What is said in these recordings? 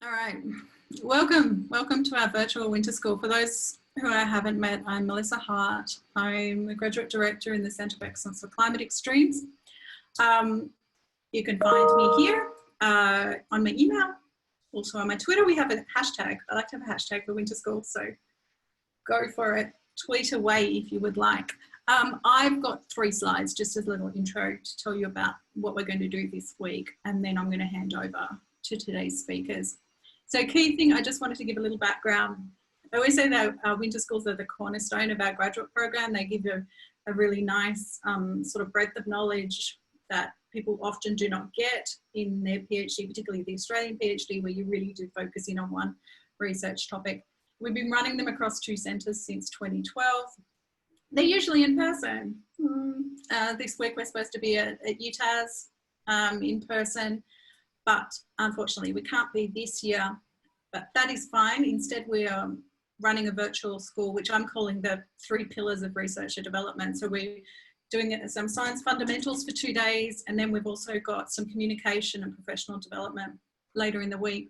All right, welcome to our virtual winter school. For those who I haven't met, I'm Melissa Hart. I'm a graduate director in the Centre of Excellence for Climate Extremes. You can find me here on my email, also on my Twitter. We have a hashtag. I like to have a hashtag for winter school, so go for it. Tweet away if you would like. I've got 3 slides, just as a little intro to tell you about what we're going to do this week, and then I'm going to hand over to today's speakers. So key thing, I just wanted to give a little background. I always say that our winter schools are the cornerstone of our graduate program. They give you a really nice sort of breadth of knowledge that people often do not get in their PhD, particularly the Australian PhD, where you really do focus in on one research topic. We've been running them across 2 centres since 2012. They're usually in person. This week we're supposed to be at UTAS in person, but unfortunately we can't be this year, but that is fine. Instead we are running a virtual school, which I'm calling the 3 pillars of research and development. So we're doing some science fundamentals for 2 days, and then we've also got some communication and professional development later in the week.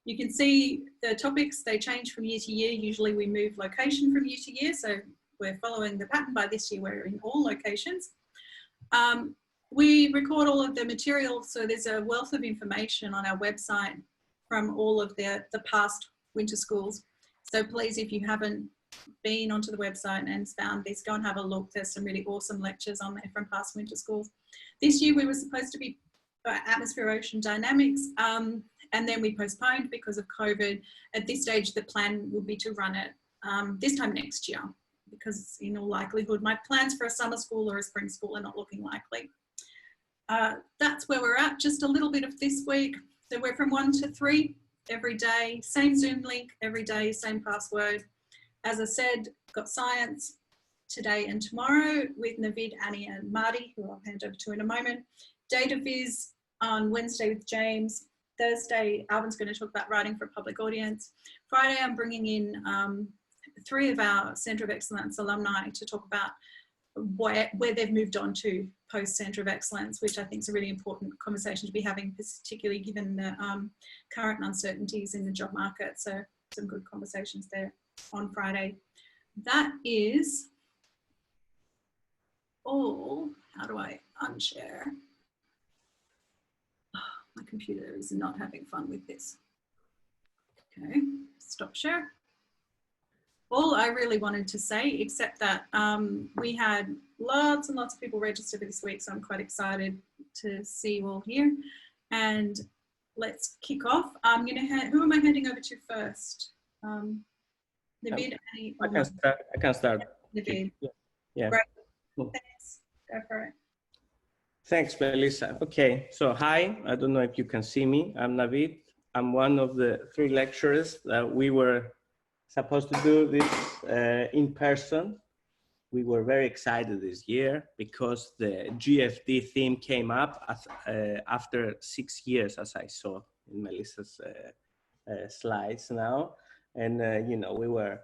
You can see the topics, they change from year to year. Usually we move location from year to year, so we're following the pattern. By this year we're in all locations. We record all of the material, so there's a wealth of information on our website from all of the past winter schools. So please, if you haven't been onto the website and found this, go and have a look. There's some really awesome lectures on there from past winter schools. This year we were supposed to be atmosphere ocean dynamics, and then we postponed because of COVID. At this stage, the plan will be to run it this time next year, because in all likelihood, my plans for a summer school or a spring school are not looking likely. That's where we're at. Just a little bit of this week. So we're from 1 to 3 every day, same Zoom link every day, same password. As I said, got science today and tomorrow with Navid, Annie and Marty, who I'll hand over to in a moment. Data viz on Wednesday with James. Thursday, Alvin's going to talk about writing for a public audience. Friday, I'm bringing in 3 of our Centre of Excellence alumni to talk about where they've moved on to post Centre of Excellence, which I think is a really important conversation to be having, particularly given the current uncertainties in the job market. So some good conversations there on Friday. That is all. How do I unshare? Oh, my computer is not having fun with this. Okay, stop share. All I really wanted to say, except that we had lots and lots of people register this week, so I'm quite excited to see you all here. And let's kick off. I'm going to who am I handing over to first? Navid, Annie, I can start. Navid. Yeah. Great. Thanks. Go for it. Thanks, Melissa. Okay, so hi. I don't know if you can see me. I'm Navid. I'm one of the 3 lecturers that we were supposed to do this in person. We were very excited this year because the GFD theme came up after 6 years, as I saw in Melissa's slides now. And, you know, we were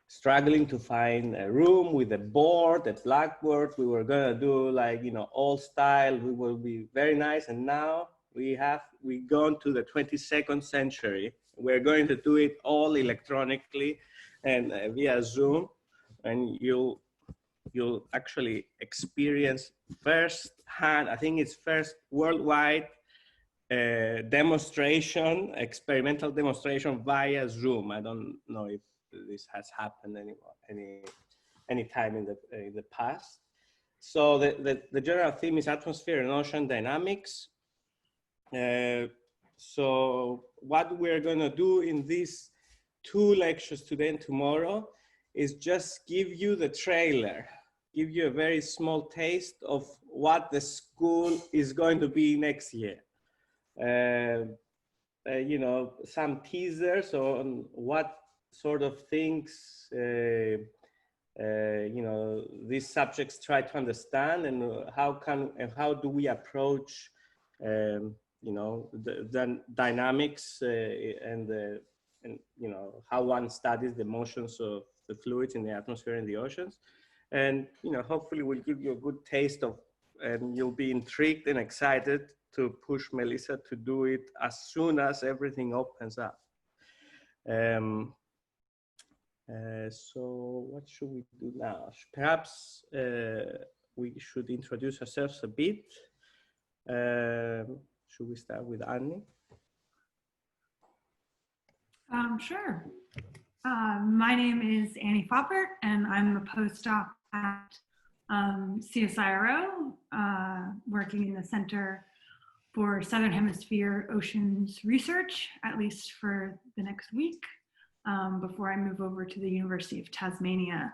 struggling to find a room with a board, a blackboard. We were gonna do like, you know, old style. We will be very nice. And now we've gone to the 22nd century. We're going to do it all electronically and via Zoom, and you'll actually experience firsthand, I think it's first worldwide demonstration, experimental demonstration via Zoom. I don't know if this has happened any time in the past. So the general theme is atmosphere and ocean dynamics. So what we're gonna do in these 2 lectures today and tomorrow is just give you the trailer, give you a very small taste of what the school is going to be next year. You know, some teasers on what sort of things, you know, these subjects try to understand, and how do we approach you know, the dynamics and you know, how one studies the motions of the fluids in the atmosphere and the oceans. And, you know, hopefully we'll give you a good taste of, and you'll be intrigued and excited to push Melissa to do it as soon as everything opens up. So what should we do now? Perhaps we should introduce ourselves a bit. Should we start with Annie? Sure. My name is Annie Foppert, and I'm a postdoc at CSIRO, working in the Center for Southern Hemisphere Oceans Research, at least for the next week, before I move over to the University of Tasmania.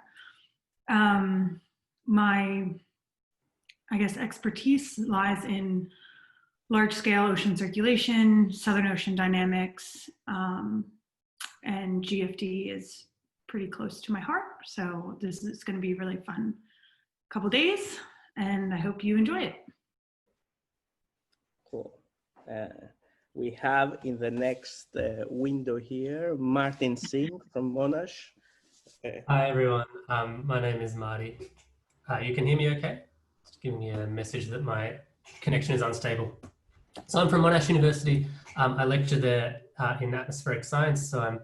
My, I guess, expertise lies in large-scale ocean circulation, Southern ocean dynamics, and GFD is pretty close to my heart. So this is going to be a really fun couple days, and I hope you enjoy it. Cool. We have in the next window here, Martin Singh from Monash. Hi, everyone. My name is Marty. You can hear me okay? Just giving you a message that my connection is unstable. So I'm from Monash University. I lecture there in atmospheric science. So I'm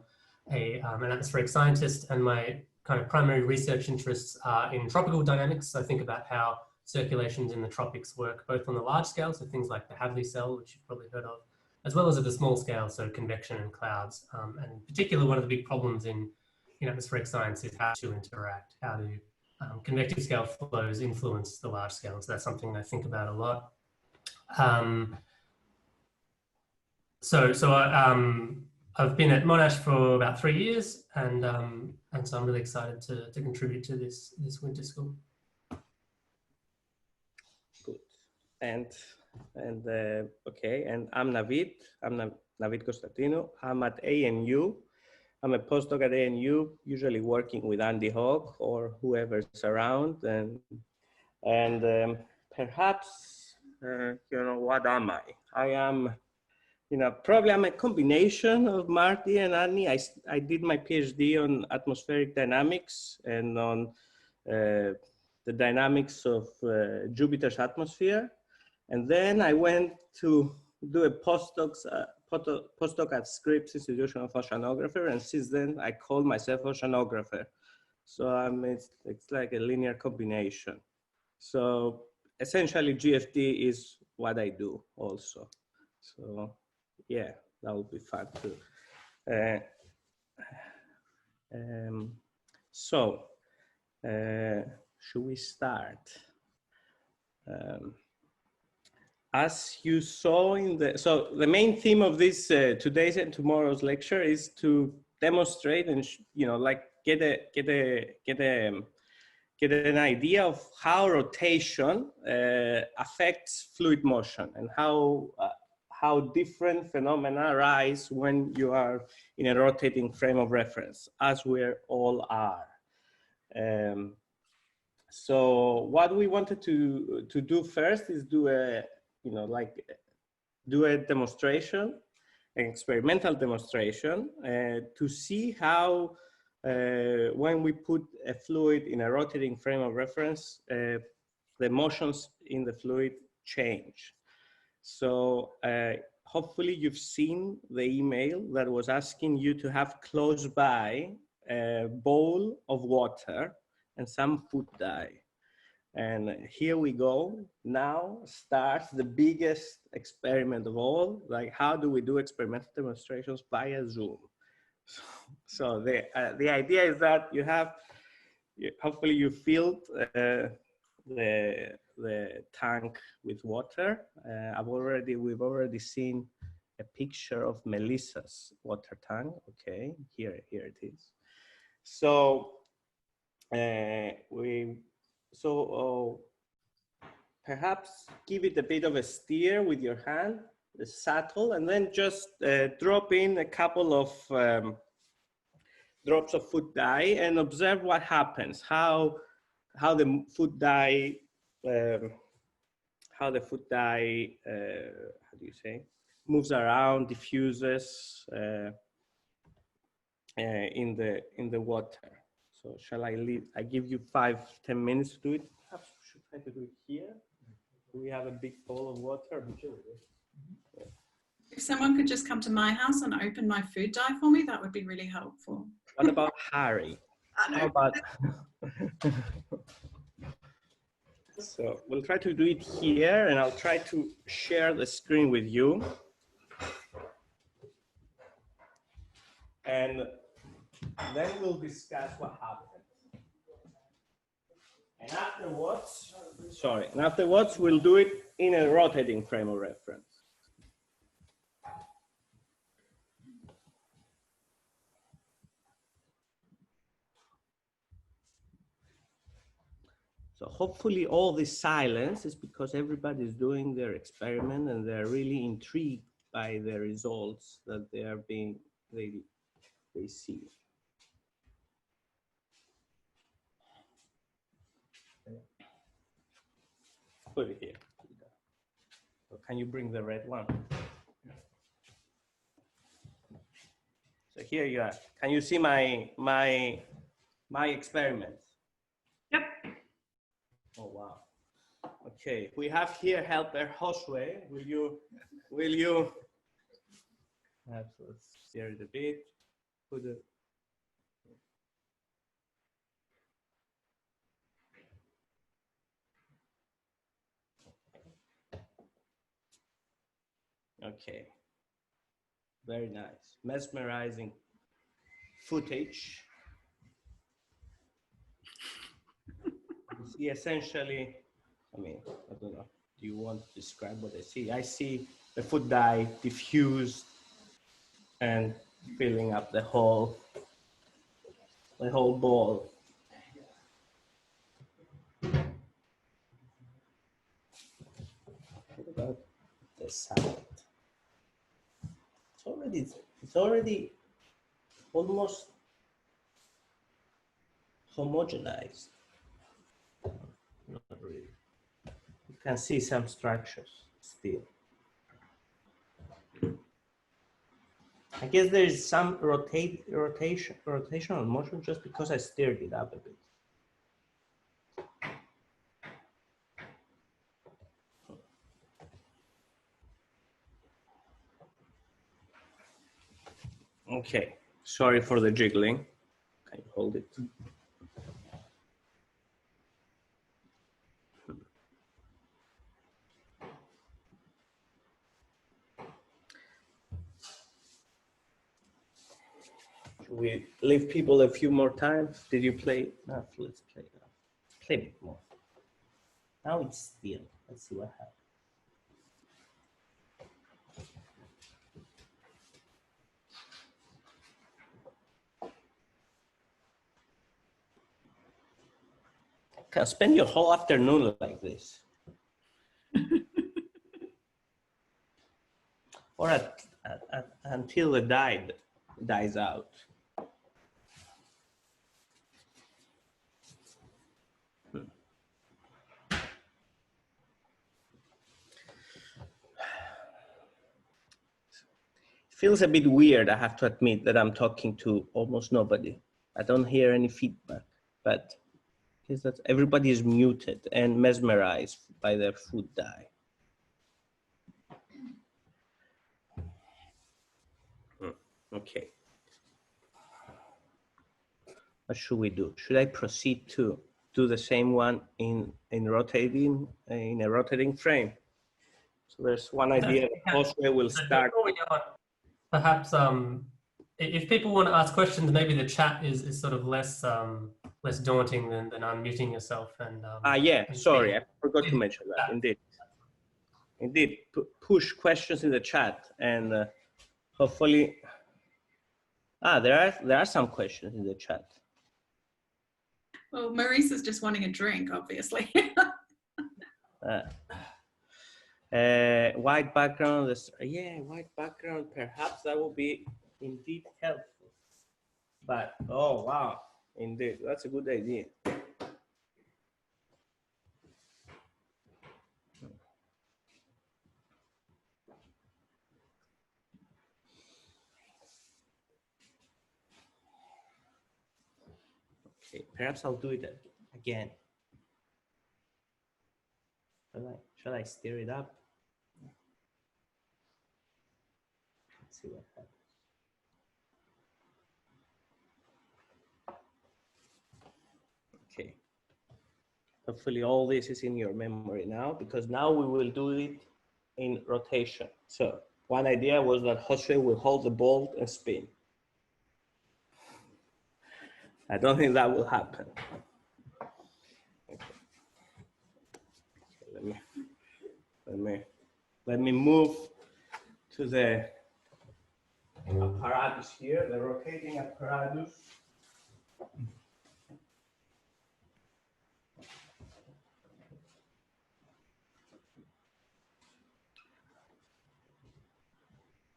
an atmospheric scientist, and my kind of primary research interests are in tropical dynamics. So I think about how circulations in the tropics work, both on the large scale, so things like the Hadley cell, which you've probably heard of, as well as at the small scale, so convection and clouds. And in particular, one of the big problems in atmospheric science is how to interact, how do convective scale flows influence the large scale. And so that's something I think about a lot. I've been at Monash for about 3 years, and so I'm really excited to contribute to this winter school. Good. And okay, and I'm Navid. I'm Navid Constantinou. I'm at ANU. I'm a postdoc at ANU, usually working with Andy Hawk or whoever's around. And perhaps, what am I? I am, probably I'm a combination of Marty and Annie. I did my PhD on atmospheric dynamics and on the dynamics of Jupiter's atmosphere. And then I went to do a postdoc at Scripps Institution of Oceanographer, and since then I call myself oceanographer. So it's like a linear combination. So essentially GFD is what I do also. So yeah, that would be fun too. Should we start? As you saw so the main theme of this today's and tomorrow's lecture is to demonstrate and get an idea of how rotation affects fluid motion and how different phenomena arise when you are in a rotating frame of reference, as we all are. So what we wanted to do first is do a demonstration, an experimental demonstration, to see how when we put a fluid in a rotating frame of reference, the motions in the fluid change. So hopefully you've seen the email that was asking you to have close by a bowl of water and some food dye. And here we go. Now starts the biggest experiment of all. Like, how do we do experimental demonstrations via Zoom? So the idea is that hopefully you filled the tank with water. We've already seen a picture of Melissa's water tank. Okay, here it is. So perhaps give it a bit of a steer with your hand, the saddle, and then just drop in a couple of drops of food dye and observe what happens, how the food dye, moves around, diffuses in the water. So shall I give you 5-10 minutes to do it? Perhaps we should try to do it here. We have a big bowl of water. someone could just come to my house and open my food dye for me, that would be really helpful. What about Harry? How about... So we'll try to do it here, and I'll try to share the screen with you. And then we'll discuss what happened. And afterwards, we'll do it in a rotating frame of reference. So hopefully all this silence is because everybody is doing their experiment and they're really intrigued by the results that they see. Put it here. So can you bring the red one? So here you are. Can you see my experiments? Yep. Oh wow. Okay, we have here helper Josue. Will you let's steer it a bit. Put it. Okay. Very nice. Mesmerizing footage. You see essentially, I mean, I don't know. Do you want to describe what I see? I see the food dye diffused and filling up the whole bowl. What about the salad? It's already almost homogenized. Not really. You can see some structures still. I guess there is some rotational motion just because I stirred it up a bit. Okay, sorry for the jiggling. Can you hold it? Should we leave people a few more times? Did you play? No, let's play. Play a bit more. Now it's still. Let's see what happens. Can spend your whole afternoon like this. Or until the dye dies out. Feels a bit weird, I have to admit, that I'm talking to almost nobody. I don't hear any feedback, but because that everybody is muted and mesmerized by their food dye. Okay. What should we do? Should I proceed to do the same one in a rotating frame? So there's one idea that Josue will start. Perhaps if people want to ask questions, maybe the chat is sort of less less daunting than unmuting yourself and. Yeah, sorry, I forgot to mention that. Indeed, push questions in the chat, and hopefully, there are some questions in the chat. Well, Maurice is just wanting a drink, obviously. White background, yeah, white background, perhaps that will be indeed helpful. But, oh, wow, indeed, that's a good idea. Okay, perhaps I'll do it again. Shall I stir it up? Let's see what happens. Okay. Hopefully all this is in your memory now, because now we will do it in rotation. So one idea was that Jose will hold the ball and spin. I don't think that will happen. Okay. Let me move to the apparatus here, the rotating apparatus.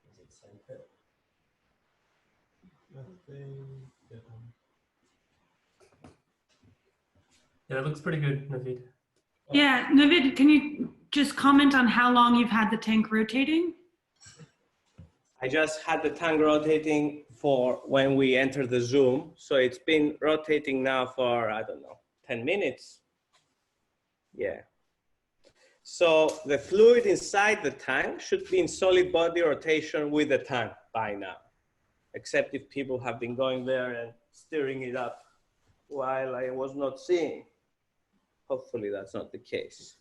Is it centered? Yeah, that looks pretty good, Navid. Yeah, Navid, can you just comment on how long you've had the tank rotating? I just had the tank rotating for when we entered the Zoom. So it's been rotating now for, I don't know, 10 minutes. Yeah. So the fluid inside the tank should be in solid body rotation with the tank by now, except if people have been going there and stirring it up while I was not seeing. Hopefully that's not the case.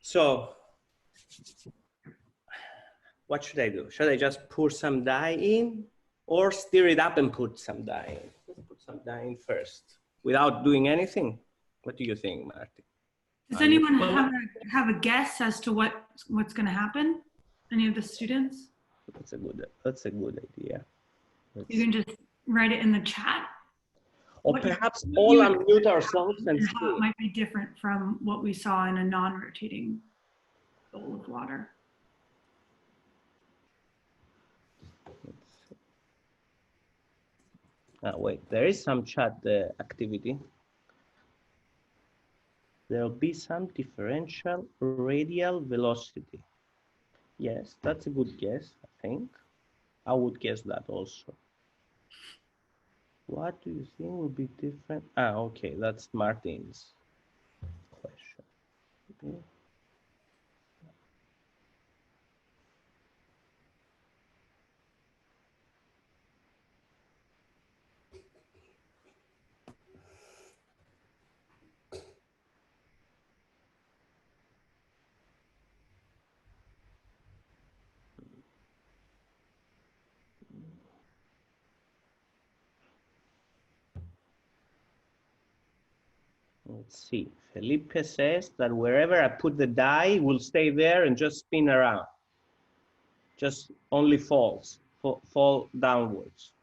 So what should I do? Should I just pour some dye in or stir it up and put some dye in? Let's put some dye in first without doing anything. What do you think, Marty? Does anyone have a guess as to what's going to happen? Any of the students? That's a good idea. You can just write it in the chat. Or perhaps all unmute ourselves and see. How it might be different from what we saw in a non-rotating bowl of water. Wait, there is some chat activity. There'll be some differential radial velocity. Yes, that's a good guess, I think. I would guess that also. What do you think will be different? Okay, that's Martin's question. Okay. Let's see. Felipe says that wherever I put the dye, it will stay there and just spin around. Just only fall downwards.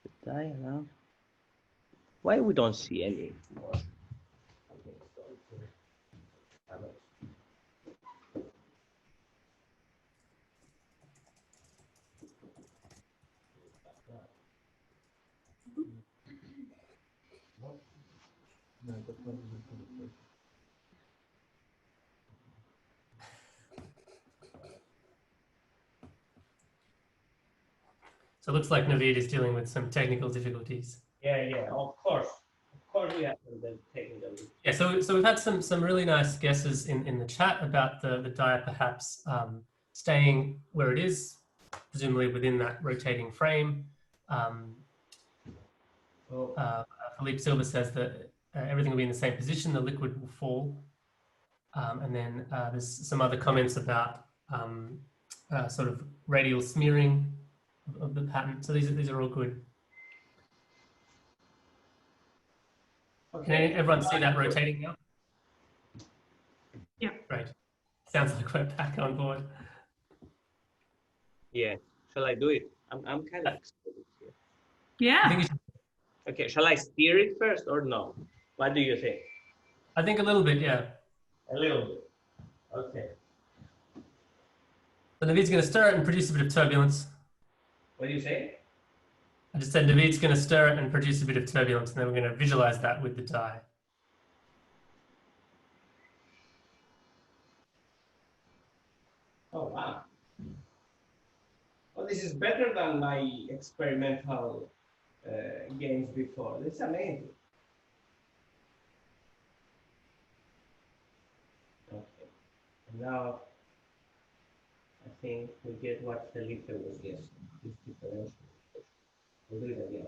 The dye around. Why we don't see any more? So it looks like Navid is dealing with some technical difficulties. Yeah, of course. Of course we have the technical. Yeah, so we've had some really nice guesses in the chat about the dye perhaps staying where it is, presumably within that rotating frame. Philippe Silva says that everything will be in the same position, the liquid will fall. And then there's some other comments about sort of radial smearing of the pattern. So these are all good. Okay. Can everyone see that rotating now? Yeah. Great. Sounds like we're back on board. Yeah. Shall I do it? I'm kind of excited here. Yeah. I think you should, Okay. Shall I steer it first or no? What do you think? I think a little bit, yeah. A little bit. Okay. So Navid's going to stir it and produce a bit of turbulence. What do you say? I just said Navid's going to stir it and produce a bit of turbulence, and then we're going to visualize that with the dye. Oh, wow. Well, this is better than my experimental games before. This is amazing. Okay. And now I think we get what Felipe was guessing. This differential. We'll do it again.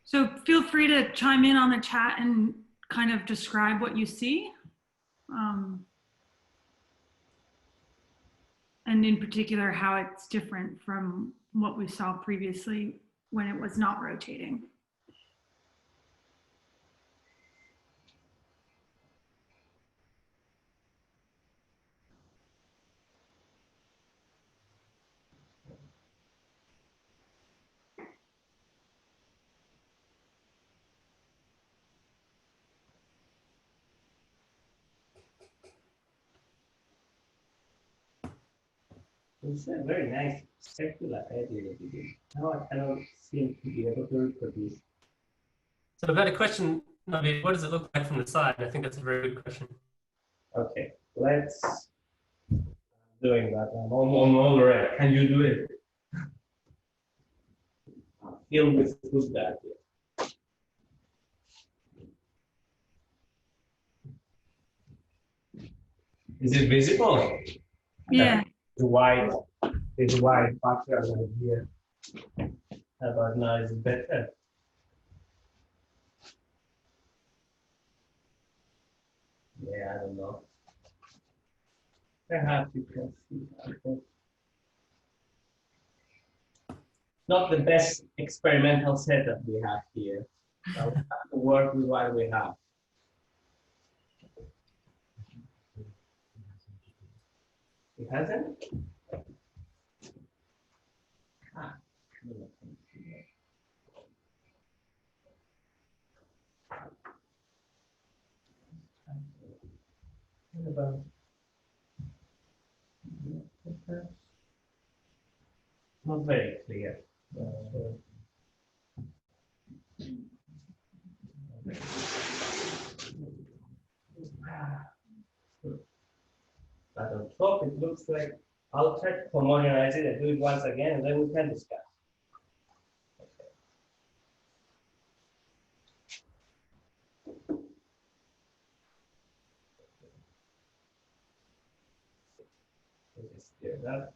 So feel free to chime in on the chat and kind of describe what you see. And in particular, how it's different from what we saw previously when it was not rotating. It's a very nice circular idea that you did. Now I cannot seem to be able to reproduce. So I've got a question, Navid. What does it look like from the side? I think that's a very good question. Okay, let's doing that. I'm all right. Can you do it? Filled with food that. Is it visible? Yeah. The white background here. How about now? Is it better? Yeah, I don't know. Perhaps you can see. Not the best experimental setup we have here. So we have to work with what we have. It hasn't? Ah. What about not very clear. But on top, it looks like I'll try to homogenize it and do it once again, and then we can discuss. Just clear that.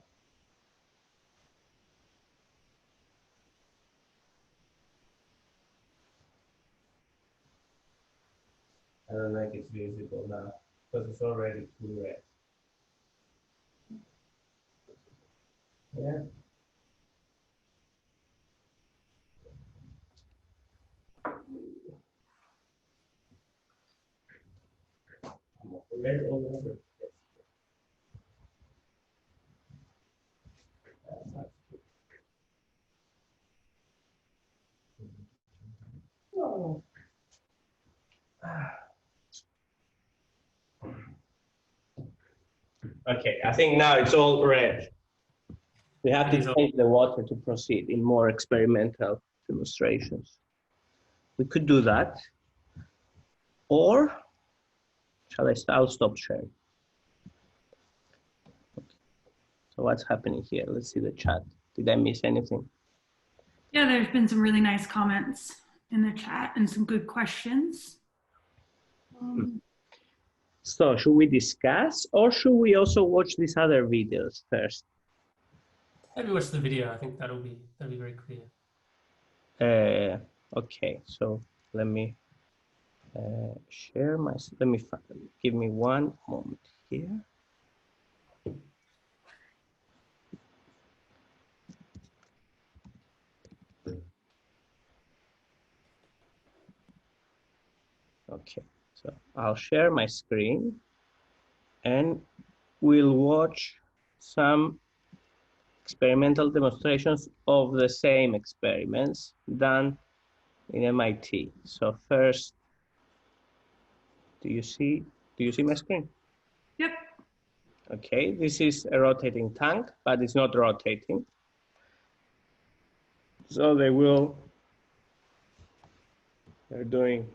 I don't think it's visible now because it's already too red. Yeah. Red all over. Oh. Okay, I think now it's all red. We have to change the water to proceed in more experimental demonstrations. We could do that. Or, I'll stop sharing. Okay. So what's happening here? Let's see the chat. Did I miss anything? Yeah, there's been some really nice comments in the chat and some good questions. So should we discuss or should we also watch these other videos first? Maybe watch the video. I think that'll be very clear. Okay, so let me share my, give me one moment here. Okay, so I'll share my screen and we'll watch some experimental demonstrations of the same experiments done in MIT. So first, do you see my screen? Yep. Okay, this is a rotating tank, but it's not rotating. So they're doing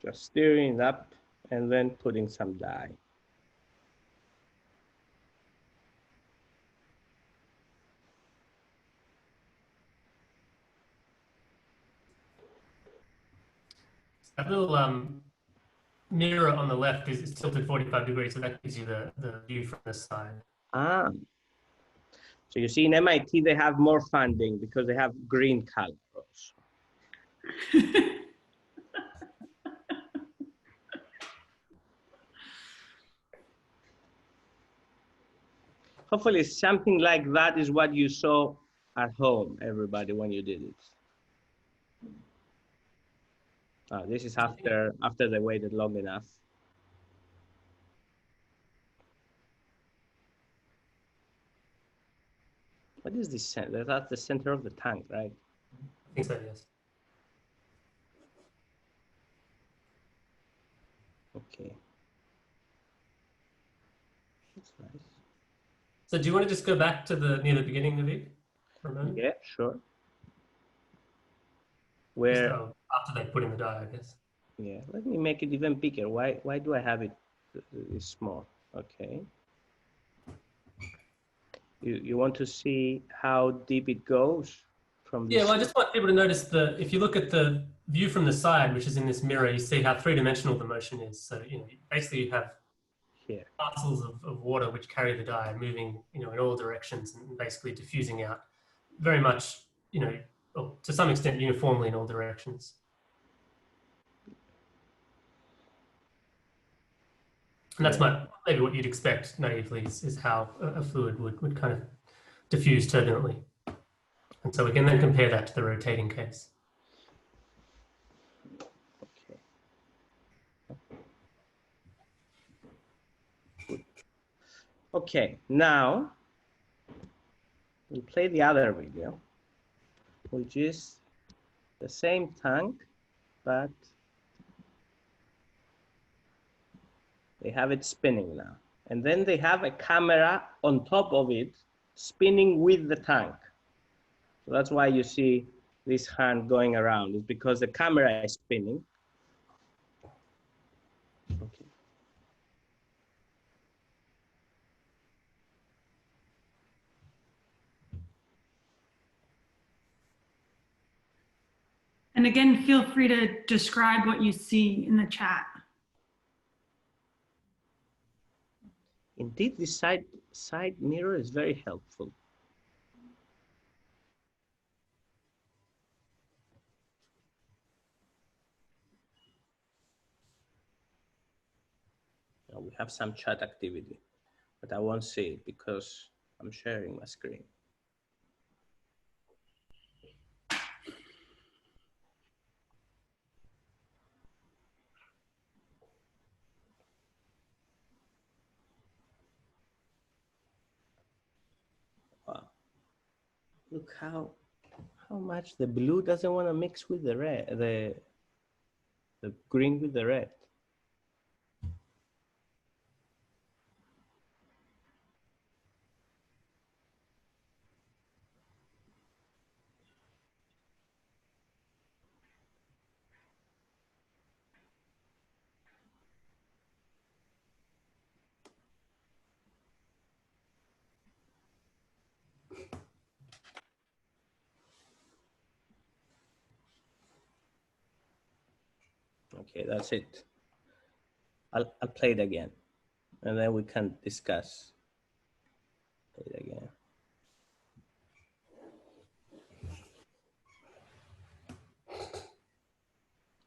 just steering up and then putting some dye. That little mirror on the left is tilted 45 degrees, so that gives you the view from the side. Ah, so you see in MIT, they have more funding because they have green color also. Hopefully something like that is what you saw at home, everybody, when you did it. This is after they waited long enough. What is this center? That's the center of the tank, right? I think so, yes. Okay. That's nice. So do you want to just go back to near the beginning, Navid, for a moment? Yeah, sure. Just, Where? after they put in the die, I guess. Yeah, let me make it even bigger. Why do I have it this small? Okay. You want to see how deep it goes from this? Yeah, well, I just want people to notice if you look at the view from the side, which is in this mirror, you see how three-dimensional the motion is. So, basically you have Here. parcels of water which carry the dye moving, in all directions and basically diffusing out very much, well, to some extent uniformly in all directions. And that's maybe what you'd expect naively is how a fluid would kind of diffuse turbulently. And so we can then compare that to the rotating case. Okay. Good. Okay, now we'll play the other video, which is the same tank, but they have it spinning now. And then they have a camera on top of it spinning with the tank. So that's why you see this hand going around. It's because the camera is spinning. Okay. And again, feel free to describe what you see in the chat. Indeed, this side mirror is very helpful. Now we have some chat activity, but I won't see it because I'm sharing my screen. Wow. Look how much the blue doesn't want to mix with the red, the green with the red. Okay, that's it. I'll play it again, and then we can discuss. Play it again.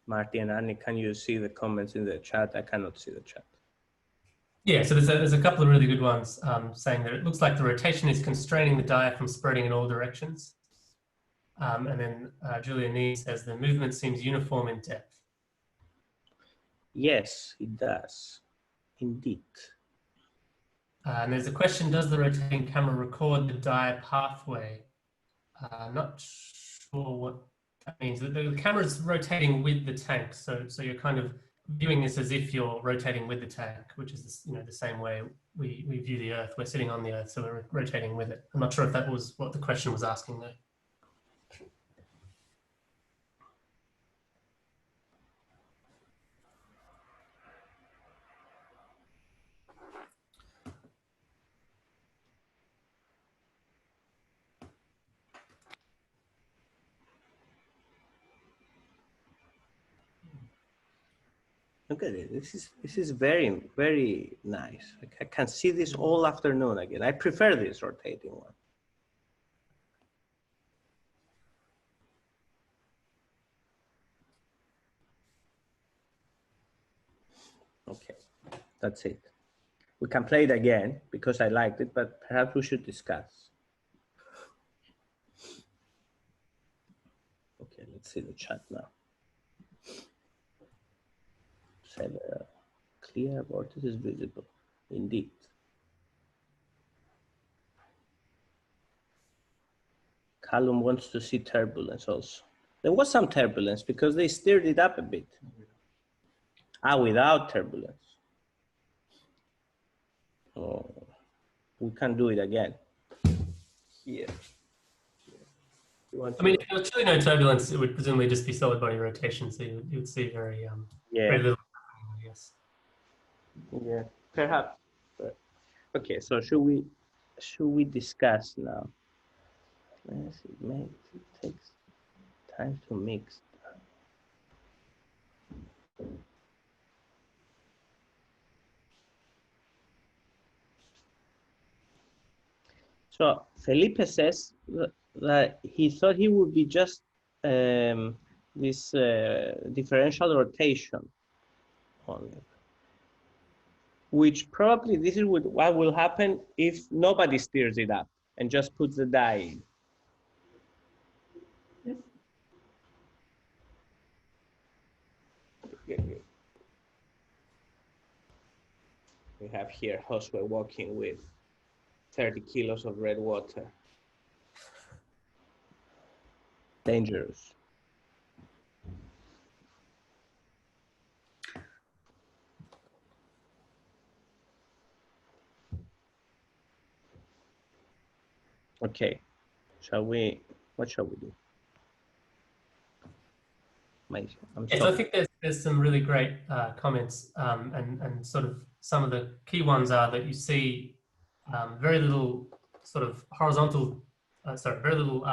Marty and Annie, can you see the comments in the chat? I cannot see the chat. Yeah, so there's a couple of really good ones saying that it looks like the rotation is constraining the die from spreading in all directions. And then Julia Nee says the movement seems uniform in depth. Yes, it does, indeed. And there's a question, does the rotating camera record the die pathway? Not sure what that means. The camera's rotating with the tank, so you're kind of viewing this as if you're rotating with the tank, which is the same way we view the Earth. We're sitting on the Earth, so we're rotating with it. I'm not sure if that was what the question was asking though. Look at it. This is very, very nice. I can see this all afternoon again. I prefer this rotating one. Okay, that's it. We can play it again because I liked it, but perhaps we should discuss. Okay, let's see the chat now. Several clear vortices visible, indeed. Callum wants to see turbulence also. There was some turbulence because they stirred it up a bit. Ah, without turbulence. Oh, we can do it again. Here. I mean, if there was truly no turbulence, it would presumably just be solid body rotation, so you would see very, very little, I guess. Yeah, perhaps. But, okay, so should we discuss now? Let's see, maybe it takes time to mix. So Felipe says that he thought he would be just this differential rotation only, which probably this is what will happen if nobody steers it up and just puts the die in. We have here Josue walking with 30 kilos of red water. Dangerous. Okay, what shall we do? Yes, I think there's some really great comments, and sort of some of the key ones are that you see very little sort of horizontal, very little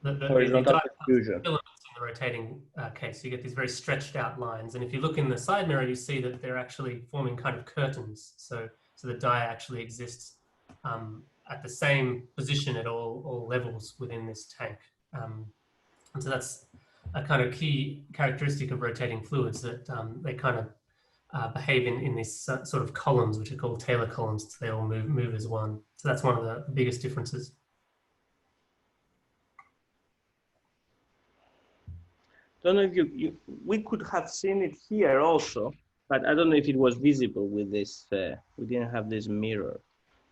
horizontal diffusion elements in the rotating case. So you get these very stretched out lines, and if you look in the side mirror, you see that they're actually forming kind of curtains. So the die actually exists at the same position at all levels within this tank. And so that's a kind of key characteristic of rotating fluids, that they kind of behave in these sort of columns, which are called Taylor columns. So they all move as one. So that's one of the biggest differences. Don't know if we could have seen it here also, but I don't know if it was visible with this. We didn't have this mirror,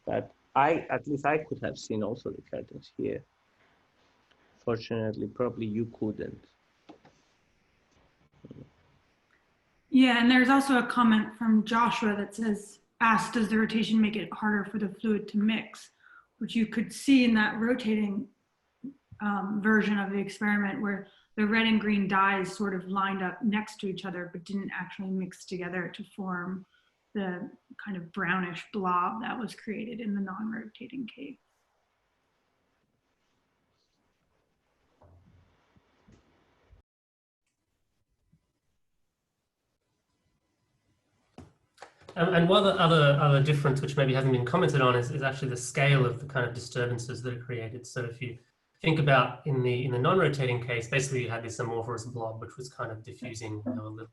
but at least I could have seen also the curtains here. Fortunately, probably you couldn't. Yeah, and there's also a comment from Joshua that asks, does the rotation make it harder for the fluid to mix? Which you could see in that rotating version of the experiment, where the red and green dyes sort of lined up next to each other, but didn't actually mix together to form the kind of brownish blob that was created in the non-rotating case. And one other difference, which maybe hasn't been commented on, is actually the scale of the kind of disturbances that are created. So if you think about in the non-rotating case, basically you had this amorphous blob, which was kind of diffusing little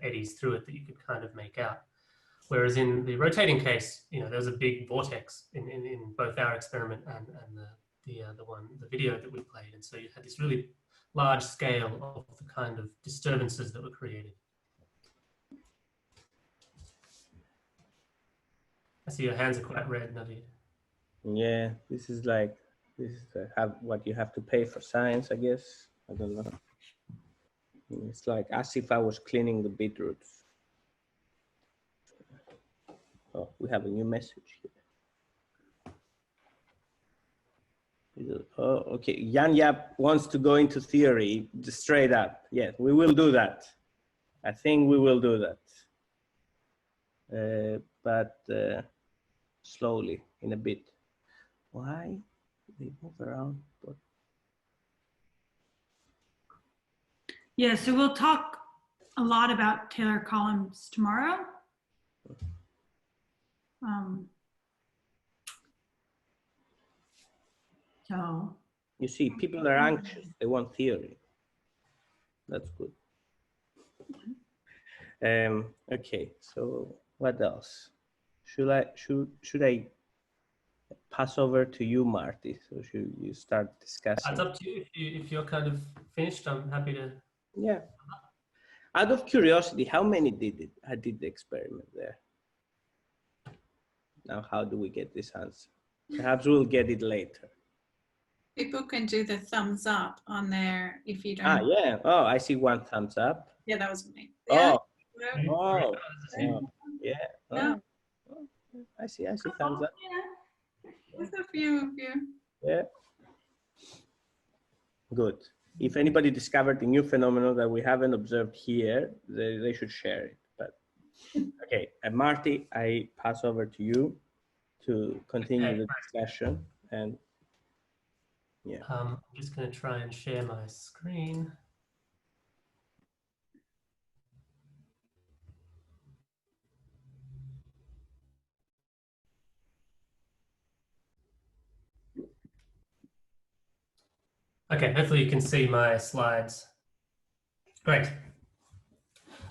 eddies through it that you could kind of make out. Whereas in the rotating case, there was a big vortex in both our experiment and the video that we played, and so you had this really large scale of the kind of disturbances that were created. I see your hands are quite red, Navid. Yeah, this is what you have to pay for science, I guess. I don't know. It's like as if I was cleaning the beetroots. Oh, we have a new message here. Oh, okay. Yan Yap wants to go into theory straight up. Yes, we will do that. I think we will do that. But slowly, in a bit. Why they move around? Yeah, so we'll talk a lot about Taylor columns tomorrow. So You see, people are anxious. They want theory. That's good. Okay, so what else? Should I pass over to you, Marty? So should you start discussing? It's up to you. If you're kind of finished, I'm happy to. Yeah. Out of curiosity, how many did the experiment there? Now, how do we get this answer? Perhaps we'll get it later. People can do the thumbs up on there if you don't. Ah, yeah. Oh, I see one thumbs up. Yeah, that was me. Oh, Yeah. oh, yeah. Yeah. Oh, I see thumbs up. There's a few of you. Yeah. Good. If anybody discovered a new phenomenon that we haven't observed here, they should share it. But okay, and Marty, I pass over to you to continue the discussion. And yeah, I'm just going to try and share my screen. Okay, hopefully you can see my slides. Great.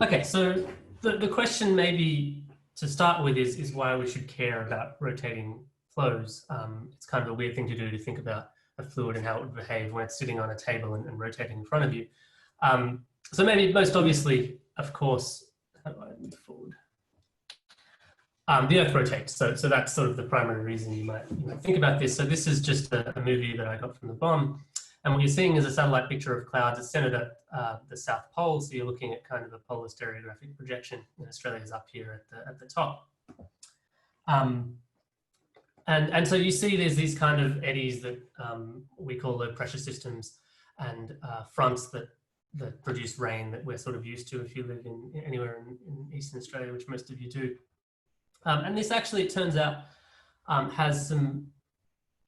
Okay, so the question maybe to start with is why we should care about rotating flows. It's kind of a weird thing to do, to think about a fluid and how it would behave when it's sitting on a table and rotating in front of you. So maybe most obviously, of course, how do I move forward? The Earth rotates, so that's sort of the primary reason you might think about this. So this is just a movie that I got from the bomb. And what you're seeing is a satellite picture of clouds. It's centered at the South Pole, so you're looking at kind of a polar stereographic projection. And Australia's up here at the top. And so you see there's these kind of eddies that we call low pressure systems, and fronts that produce rain that we're sort of used to if you live anywhere in Eastern Australia, which most of you do. And this actually, it turns out, has some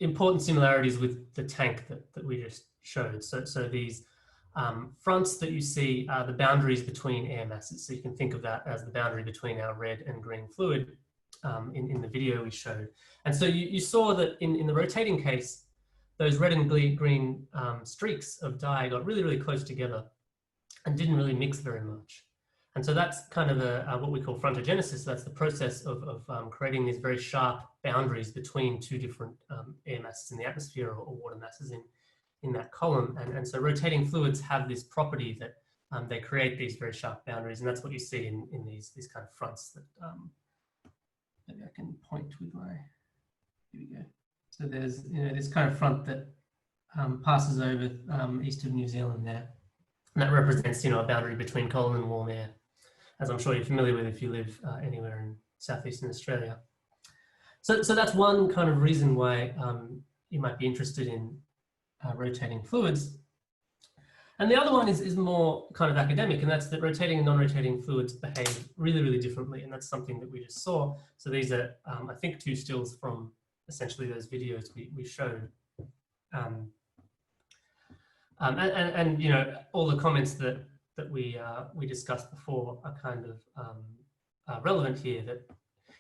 important similarities with the tank that we just showed. So these fronts that you see are the boundaries between air masses. So you can think of that as the boundary between our red and green fluid in the video we showed. And so you saw that in the rotating case, those red and green streaks of dye got really, really close together and didn't really mix very much. And so that's kind of what we call frontogenesis. That's the process of creating these very sharp boundaries between two different air masses in the atmosphere or water masses in that column. And so rotating fluids have this property that they create these very sharp boundaries. And that's what you see in these kind of fronts that maybe I can point with my, here we go. So there's this kind of front that passes over east of New Zealand there. And that represents a boundary between cold and warm air, as I'm sure you're familiar with if you live anywhere in southeastern Australia. So that's one kind of reason why you might be interested in rotating fluids. And the other one is more kind of academic, and that's that rotating and non-rotating fluids behave really, really differently. And that's something that we just saw. So these are, I think, two stills from essentially those videos we showed. And all the comments that we discussed before are kind of relevant here. That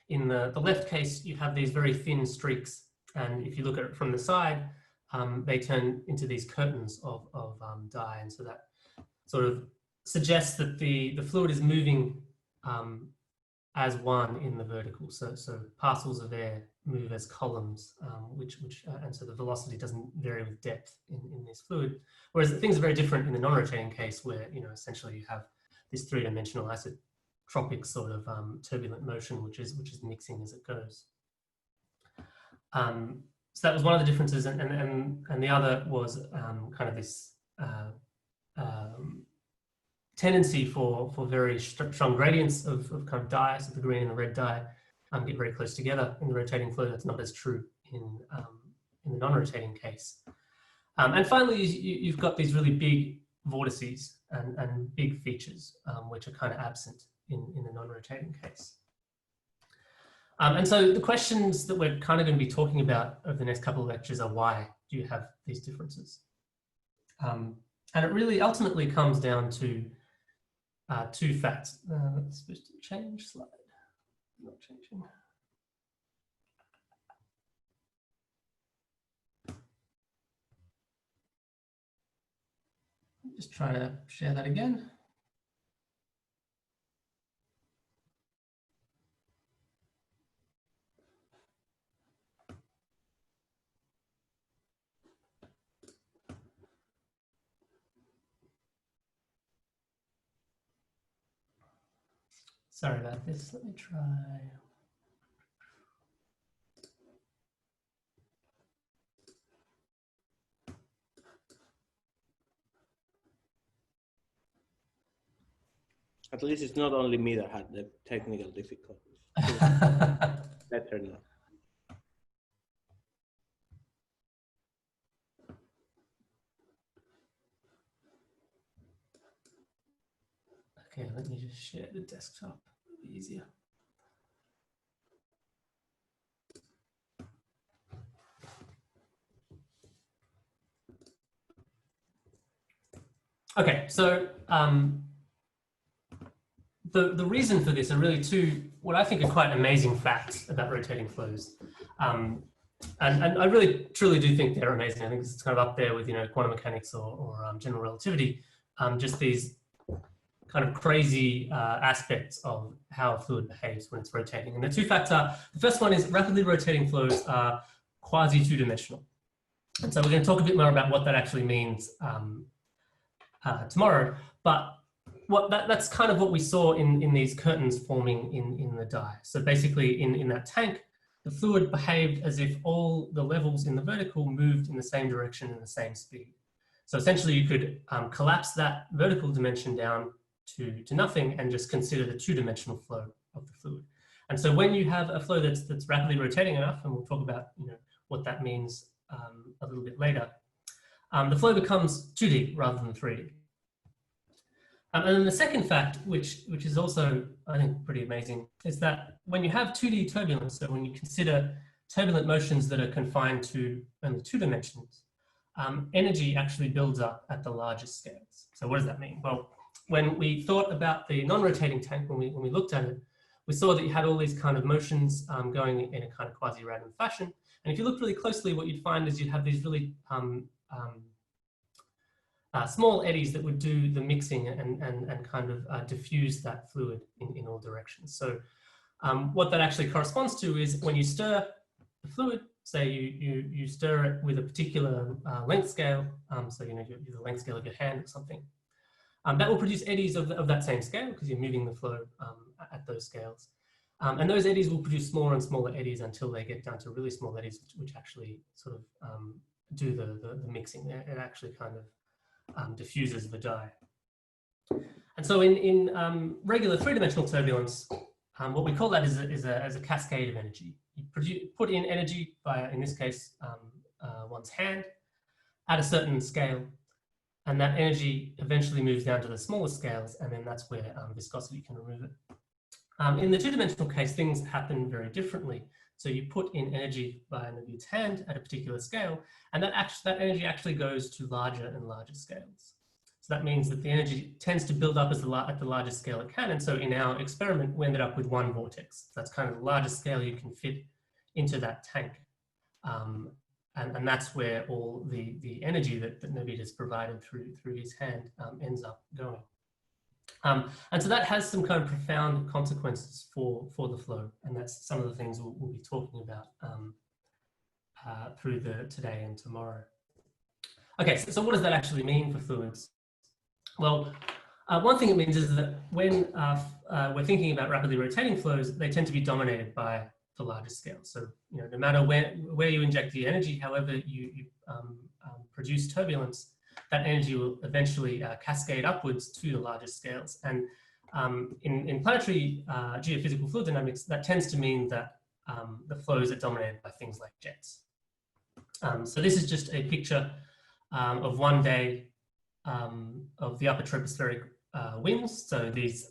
in the left case, you have these very thin streaks, and if you look at it from the side, they turn into these curtains of dye, and so that sort of suggests that the fluid is moving as one in the vertical. So parcels of air move as columns, and so the velocity doesn't vary with depth in this fluid. Whereas things are very different in the non-rotating case, where essentially you have this three-dimensional isotropic sort of turbulent motion, which is mixing as it goes. So that was one of the differences, and the other was kind of this tendency for very strong gradients of kind of dye, so the green and the red dye get very close together in the rotating fluid. That's not as true in the non-rotating case. And finally, you've got these really big vortices and big features, which are kind of absent in the non-rotating case. And so the questions that we're kind of going to be talking about over the next couple of lectures are, why do you have these differences? And it really ultimately comes down to two facts. That's supposed to change slide. Not changing. Just try to share that again. Sorry about this. Let me try. At least it's not only me that had the technical difficulties. Better now. Okay, let me just share the desktop. It'll be easier. Okay, so the reason for this are really two, what I think are quite amazing facts about rotating flows. And I really, truly do think they're amazing. I think it's kind of up there with, you know, quantum mechanics or general relativity, just these kind of crazy aspects of how a fluid behaves when it's rotating. And the two facts are, the first one is rapidly rotating flows are quasi two-dimensional. And so we're going to talk a bit more about what that actually means tomorrow. But that's kind of what we saw in these curtains forming in the dye. So basically in that tank, the fluid behaved as if all the levels in the vertical moved in the same direction and the same speed. So essentially you could collapse that vertical dimension down to nothing and just consider the two-dimensional flow of the fluid. And so when you have a flow that's rapidly rotating enough, and we'll talk about, you know, what that means a little bit later, the flow becomes 2D rather than 3D. And then the second fact, which is also, I think, pretty amazing, is that when you have 2D turbulence, so when you consider turbulent motions that are confined to only 2 dimensions, energy actually builds up at the largest scales. So what does that mean? Well, when we thought about the non-rotating tank, when we looked at it, we saw that you had all these kind of motions going in a kind of quasi-random fashion. And if you look really closely, what you'd find is you'd have these really small eddies that would do the mixing and kind of diffuse that fluid in all directions. So what that actually corresponds to is when you stir the fluid, say you stir it with a particular length scale, so you know the length scale of your hand or something, that will produce eddies of that same scale because you're moving the flow at those scales. And those eddies will produce smaller and smaller eddies until they get down to really small eddies, which actually sort of do the mixing. It actually kind of diffuses the dye. And so in regular three-dimensional turbulence, what we call that is a cascade of energy. You put in energy by, in this case, one's hand at a certain scale, and that energy eventually moves down to the smaller scales, and then that's where viscosity can remove it. In the two-dimensional case, things happen very differently. So you put in energy by Navid's hand at a particular scale, and that energy actually goes to larger and larger scales. So that means that the energy tends to build up at the largest scale it can. And so in our experiment, we ended up with one vortex. That's kind of the largest scale you can fit into that tank. And that's where all the energy that Navid has provided through his hand ends up going. And so that has some kind of profound consequences for the flow, and that's some of the things we'll be talking about through today and tomorrow. Okay, so what does that actually mean for fluids? Well, one thing it means is that when we're thinking about rapidly rotating flows, they tend to be dominated by the largest scale. So, you know, no matter where you inject the energy, however you produce turbulence, that energy will eventually cascade upwards to the largest scales. And in planetary geophysical fluid dynamics, that tends to mean that the flows are dominated by things like jets. So this is just a picture of one day of the upper tropospheric winds. So these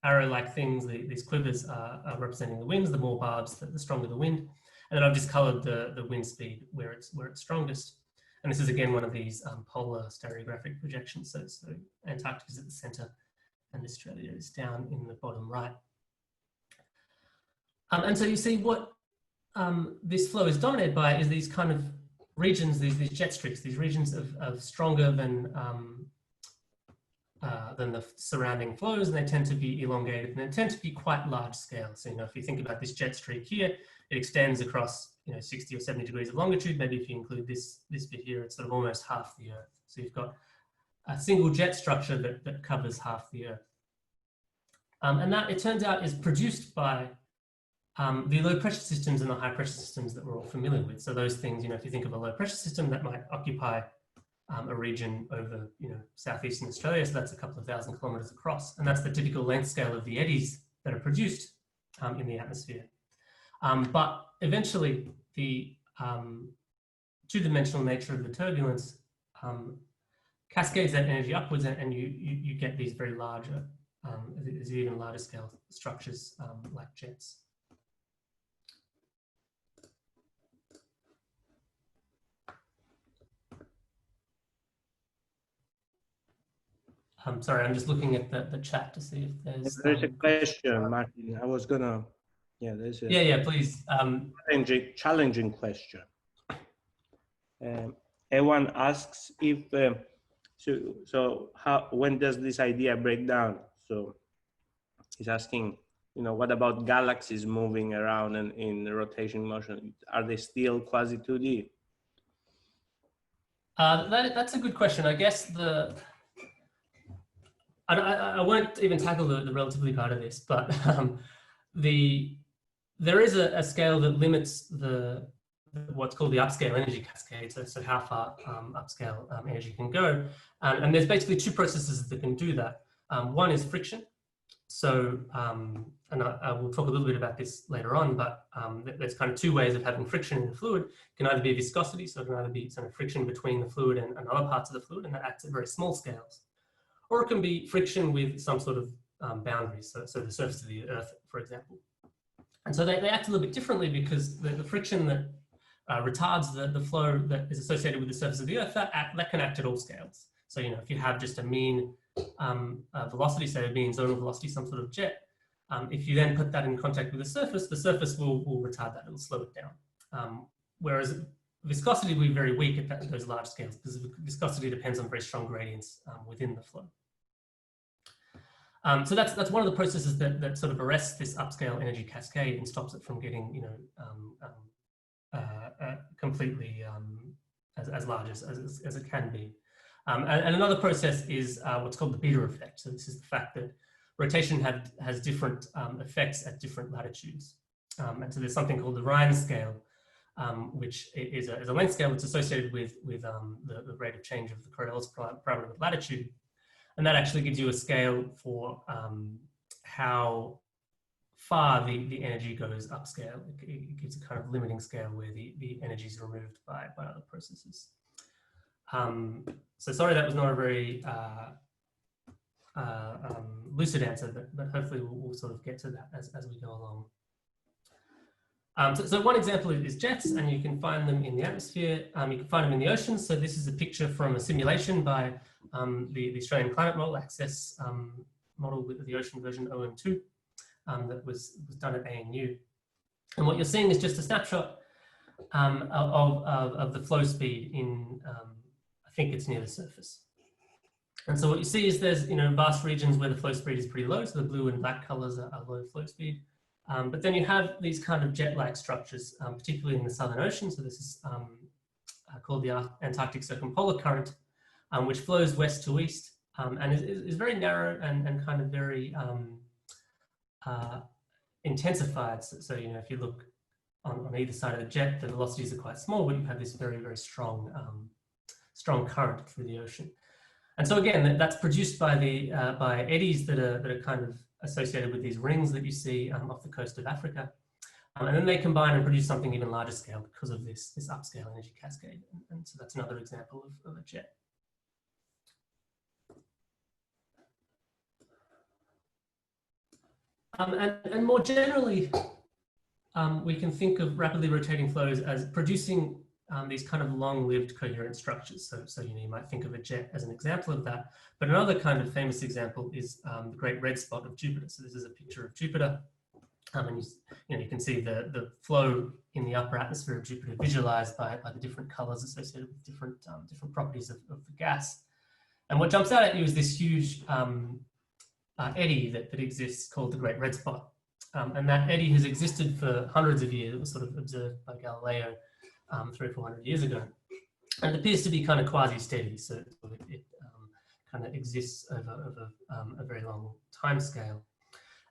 arrow-like things, these quivers are representing the winds. The more barbs, the stronger the wind. And then I've just colored the wind speed where it's strongest. And this is again one of these polar stereographic projections. So Antarctica is at the center and Australia is down in the bottom right. And so you see what this flow is dominated by is these kind of regions, these jet streaks, these regions of stronger than the surrounding flows, and they tend to be elongated and they tend to be quite large scale. So, if you think about this jet streak here, it extends across 60 or 70 degrees of longitude. Maybe if you include this bit here, it's sort of almost half the Earth. So you've got a single jet structure that covers half the Earth. And that, it turns out, is produced by the low pressure systems and the high pressure systems that we're all familiar with. So those things, if you think of a low pressure system, that might occupy a region over, southeastern Australia. So that's a couple of thousand kilometers across. And that's the typical length scale of the eddies that are produced in the atmosphere. But eventually the two-dimensional nature of the turbulence cascades that energy upwards, and you get these very larger, these even larger scale structures like jets. I'm sorry, I'm just looking at the chat to see if there's a question, Martin. I was gonna, there's a please. Challenging question. Ewan asks if when does this idea break down? So he's asking, what about galaxies moving around and in rotation motion? Are they still quasi 2D? That's a good question. I guess I won't even tackle the relativity part of this, but there is a scale that limits what's called the upscale energy cascade, so how far upscale energy can go. And there's basically two processes that can do that. One is friction. So, and I will talk a little bit about this later on, but there's kind of two ways of having friction in a fluid. It can either be viscosity, so it can either be some friction between the fluid and other parts of the fluid, and that acts at very small scales. Or it can be friction with some sort of boundaries, so the surface of the Earth, for example. And so they act a little bit differently because the friction that retards the flow that is associated with the surface of the Earth, that can act at all scales. So, if you have just a mean velocity, say a mean zonal velocity, some sort of jet, if you then put that in contact with the surface will retard that, it will slow it down. Whereas viscosity will be very weak at those large scales because viscosity depends on very strong gradients within the flow. So that's one of the processes that sort of arrests this upscale energy cascade and stops it from getting, completely as large as it can be. And another process is what's called the beta effect. So this is the fact that rotation has different effects at different latitudes. And so there's something called the Rhine scale, which is a length scale that's associated with the rate of change of the Coriolis parameter with latitude. And that actually gives you a scale for how far the energy goes upscale. It gives a kind of limiting scale where the energy is removed by other processes. So sorry that was not a very lucid answer, but hopefully we'll sort of get to that as we go along. So one example is jets, and you can find them in the atmosphere. You can find them in the oceans. So this is a picture from a simulation by the Australian Climate Model Access model with the ocean version OM2 that was done at ANU. And what you're seeing is just a snapshot of the flow speed in, I think it's near the surface. And so what you see is there's vast regions where the flow speed is pretty low, so the blue and black colors are low flow speed. But then you have these kind of jet-like structures, particularly in the Southern Ocean. So this is called the Antarctic Circumpolar Current, which flows west to east and is very narrow and kind of very intensified. So if you look on either side of the jet, the velocities are quite small, but you have this very, very strong current through the ocean. And so again, that's produced by by eddies that are kind of associated with these rings that you see off the coast of Africa. And then they combine and produce something even larger scale because of this upscale energy cascade. And so that's another example of a jet. And more generally, we can think of rapidly rotating flows as producing these kind of long-lived coherent structures. So you might think of a jet as an example of that. But another kind of famous example is the great red spot of Jupiter. So this is a picture of Jupiter. And you can see the flow in the upper atmosphere of Jupiter visualized by the different colors associated with different properties of the gas. And what jumps out at you is this huge eddy that exists called the Great Red Spot. And that eddy has existed for hundreds of years. It was sort of observed by Galileo 300 or 400 years ago. And it appears to be kind of quasi-steady, so it kind of exists over a very long time scale.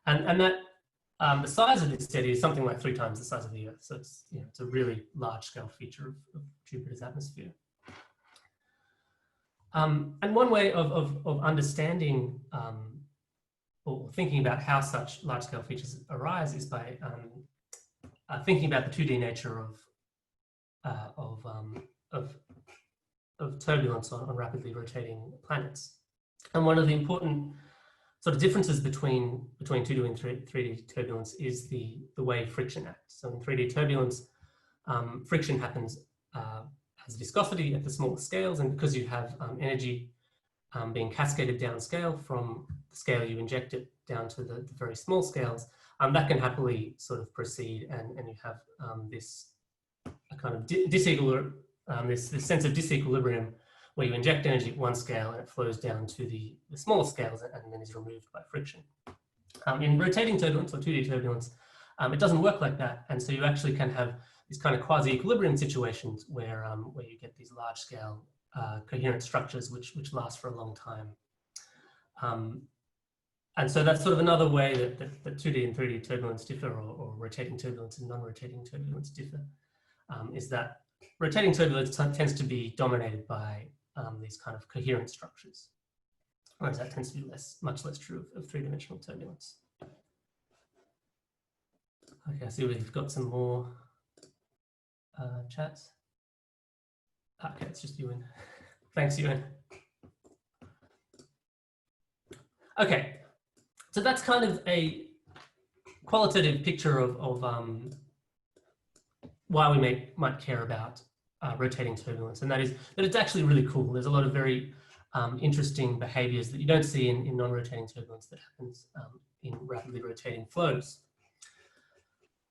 And that the size of this eddy is something like 3 times the size of the Earth. So it's, it's a really large-scale feature of Jupiter's atmosphere. And one way of understanding or thinking about how such large-scale features arise is by thinking about the 2D nature of turbulence on rapidly rotating planets. And one of the important sort of differences between 2D and 3D turbulence is the way friction acts. So in 3D turbulence, friction happens as viscosity at the smaller scales, and because you have energy being cascaded downscale from the scale you inject it down to the very small scales, that can happily sort of proceed, and you have this kind of this sense of disequilibrium where you inject energy at one scale and it flows down to the smaller scales and then is removed by friction. In rotating turbulence or 2D turbulence, it doesn't work like that, and so you actually can have these kind of quasi-equilibrium situations where you get these large-scale coherent structures which last for a long time. And so that's sort of another way that 2D and 3D turbulence differ, or rotating turbulence and non-rotating turbulence differ, is that rotating turbulence tends to be dominated by these kind of coherent structures, whereas that tends to be much less true of three-dimensional turbulence. Okay, I see we've got some more chats. Okay, it's just Ewan. Thanks, Ewan. Okay, so that's kind of a qualitative picture of why we might care about rotating turbulence, and that is that it's actually really cool. There's a lot of very interesting behaviors that you don't see in non-rotating turbulence that happens in rapidly rotating flows.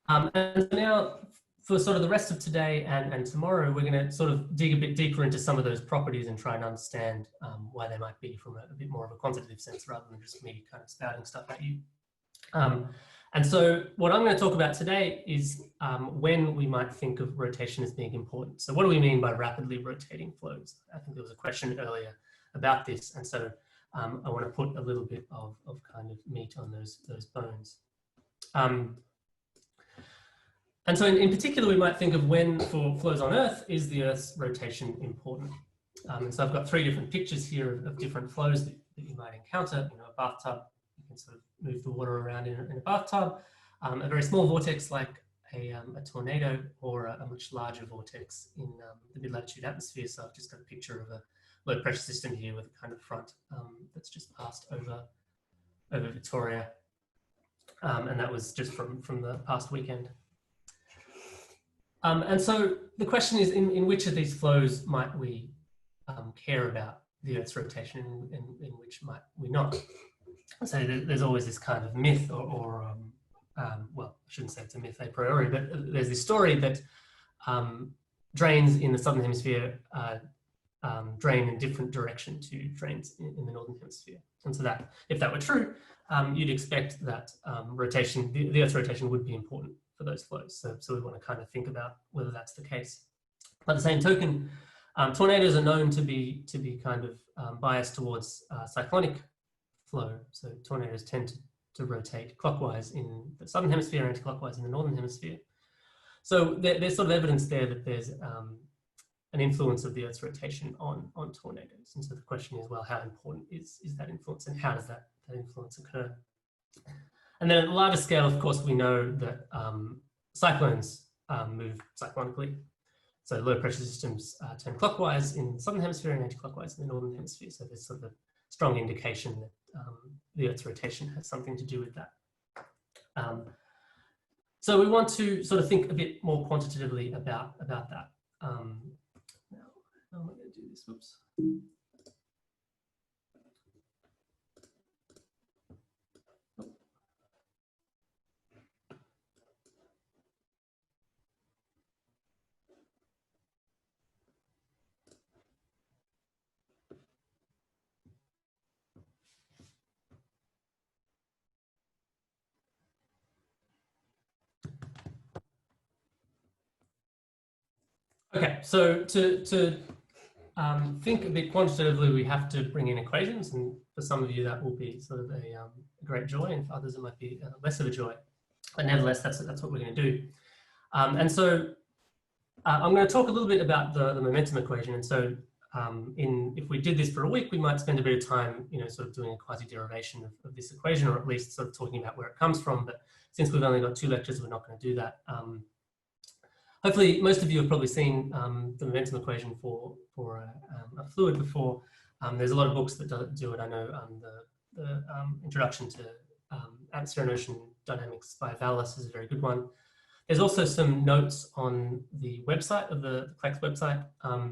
And now, for sort of the rest of today and tomorrow, we're going to sort of dig a bit deeper into some of those properties and try and understand why they might be from a bit more of a quantitative sense rather than just me kind of spouting stuff at you. And so what I'm going to talk about today is when we might think of rotation as being important. So what do we mean by rapidly rotating flows? I think there was a question earlier about this, and so I want to put a little bit of kind of meat on those bones. And so in particular, we might think of when for flows on Earth is the Earth's rotation important. And so I've got 3 different pictures here of different flows that you might encounter. A bathtub, you can sort of move the water around in a bathtub. A very small vortex like a tornado, or a much larger vortex in the mid-latitude atmosphere. So I've just got a picture of a low pressure system here with a kind of front that's just passed over Victoria. And that was just from the past weekend. And so the question is, in which of these flows might we care about the Earth's rotation, and in which might we not? So there's always this kind of myth, or well, I shouldn't say it's a myth a priori, but there's this story that drains in the southern hemisphere drain in different direction to drains in the northern hemisphere. And so that, if that were true, you'd expect that rotation, the Earth's rotation would be important for those flows. So we want to kind of think about whether that's the case. By the same token, tornadoes are known to be kind of biased towards cyclonic flow. So tornadoes tend to rotate clockwise in the southern hemisphere and anti-clockwise in the northern hemisphere. So there's sort of evidence there that there's an influence of the Earth's rotation on tornadoes. And so the question is, well, how important is that influence, and how does that influence occur? And then at a larger scale, of course, we know that cyclones move cyclonically. So low pressure systems turn clockwise in the southern hemisphere and anti-clockwise in the northern hemisphere. So there's sort of a strong indication that the Earth's rotation has something to do with that. So we want to sort of think a bit more quantitatively about that. now, how am I going to do this? Whoops. Okay, so to think a bit quantitatively, we have to bring in equations, and for some of you that will be sort of a great joy, and for others it might be less of a joy. But nevertheless, that's what we're going to do. And so I'm going to talk a little bit about the momentum equation. And so if we did this for a week, we might spend a bit of time, sort of doing a quasi-derivation of this equation, or at least sort of talking about where it comes from. But since we've only got 2 lectures, we're not going to do that. Hopefully, most of you have probably seen the momentum equation for a fluid before. There's a lot of books that do it. I know the Introduction to Atmosphere and Ocean Dynamics by Vallis is a very good one. There's also some notes on the website of the CLEX website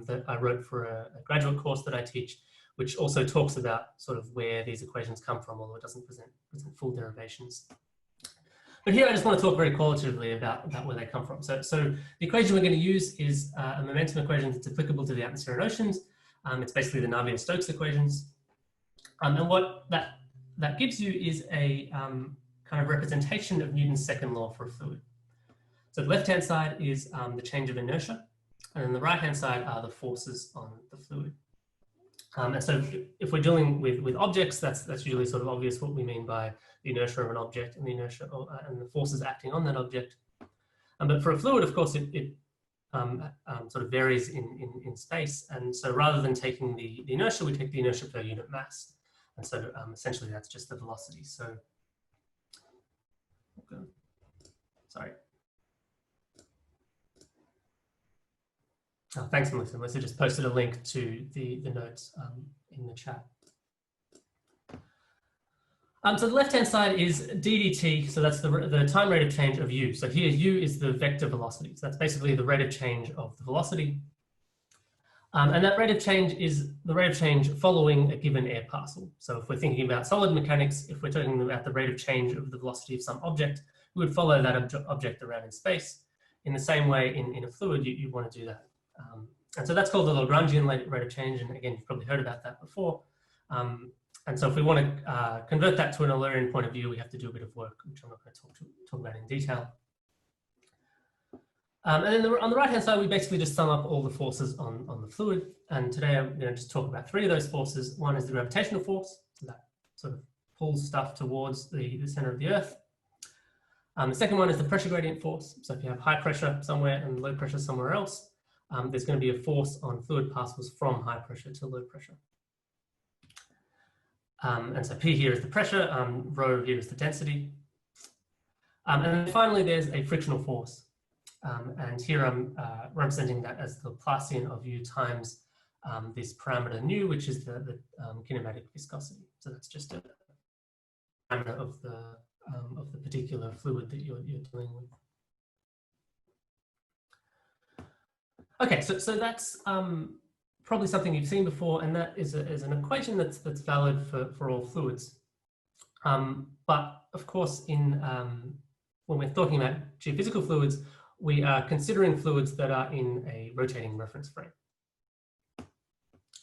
that I wrote for a graduate course that I teach, which also talks about sort of where these equations come from, although it doesn't present full derivations. But here I just want to talk very qualitatively about where they come from. So the equation we're going to use is a momentum equation that's applicable to the atmosphere and oceans. It's basically the Navid and Stokes equations. And what that gives you is a kind of representation of Newton's second law for a fluid. So the left-hand side is the change of inertia, and then the right-hand side are the forces on the fluid. And so if we're dealing with objects, that's usually sort of obvious what we mean by the inertia of an object and the inertia and the forces acting on that object. But for a fluid, of course, it sort of varies in space. And so rather than taking the inertia, we take the inertia per unit mass. And so essentially that's just the velocity. So, okay. Sorry. Oh, thanks, Melissa. Melissa just posted a link to the notes in the chat. So the left-hand side is ddt, so that's the time rate of change of u. So here u is the vector velocity. So that's basically the rate of change of the velocity. And that rate of change is the rate of change following a given air parcel. So if we're thinking about solid mechanics, if we're talking about the rate of change of the velocity of some object, we would follow that object around in space. In the same way, in a fluid, you want to do that. And so that's called the Lagrangian rate of change. And again, you've probably heard about that before. And so if we want to convert that to an Eulerian point of view, we have to do a bit of work, which I'm not going to talk about in detail. And then on the right-hand side, we basically just sum up all the forces on the fluid. And today I'm going to just talk about 3 of those forces. One is the gravitational force, so that sort of pulls stuff towards the center of the Earth. The second one is the pressure gradient force. So if you have high pressure somewhere and low pressure somewhere else, there's going to be a force on fluid particles from high pressure to low pressure. And so P here is the pressure, rho here is the density. And then finally, there's a frictional force. And here I'm representing that as the Laplacian of u times this parameter nu, which is the kinematic viscosity. So that's just a parameter of the particular fluid that you're dealing with. Okay, so that's probably something you've seen before, and that is an equation that's valid for all fluids. But of course, when we're talking about geophysical fluids, we are considering fluids that are in a rotating reference frame.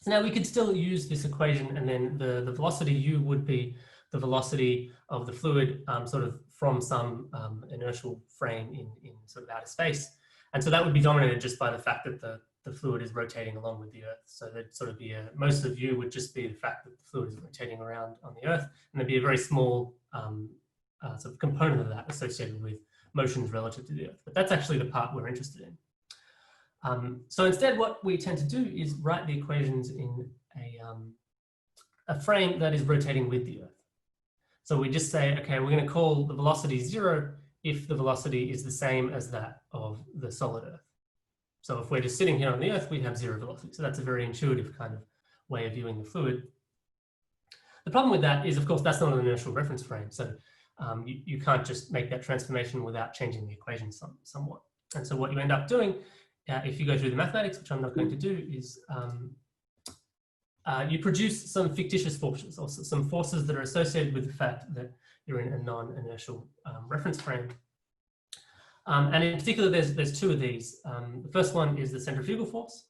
So now we could still use this equation, and then the velocity u would be the velocity of the fluid sort of from some inertial frame in sort of outer space. And so that would be dominated just by the fact that the fluid is rotating along with the Earth. So there'd sort of be most of u would just be the fact that the fluid is rotating around on the Earth, and there'd be a very small sort of component of that associated with motions relative to the Earth. But that's actually the part we're interested in. So instead, what we tend to do is write the equations in a frame that is rotating with the Earth. So we just say, okay, we're going to call the velocity 0 if the velocity is the same as that of the solid Earth. So if we're just sitting here on the Earth, we'd have 0 velocity. So that's a very intuitive kind of way of viewing the fluid. The problem with that is, of course, that's not an inertial reference frame. So you can't just make that transformation without changing the equation somewhat. And so what you end up doing if you go through the mathematics, which I'm not going to do, is you produce some fictitious forces, or some forces that are associated with the fact that you're in a non-inertial reference frame. And in particular, there's two of these. The first one is the centrifugal force.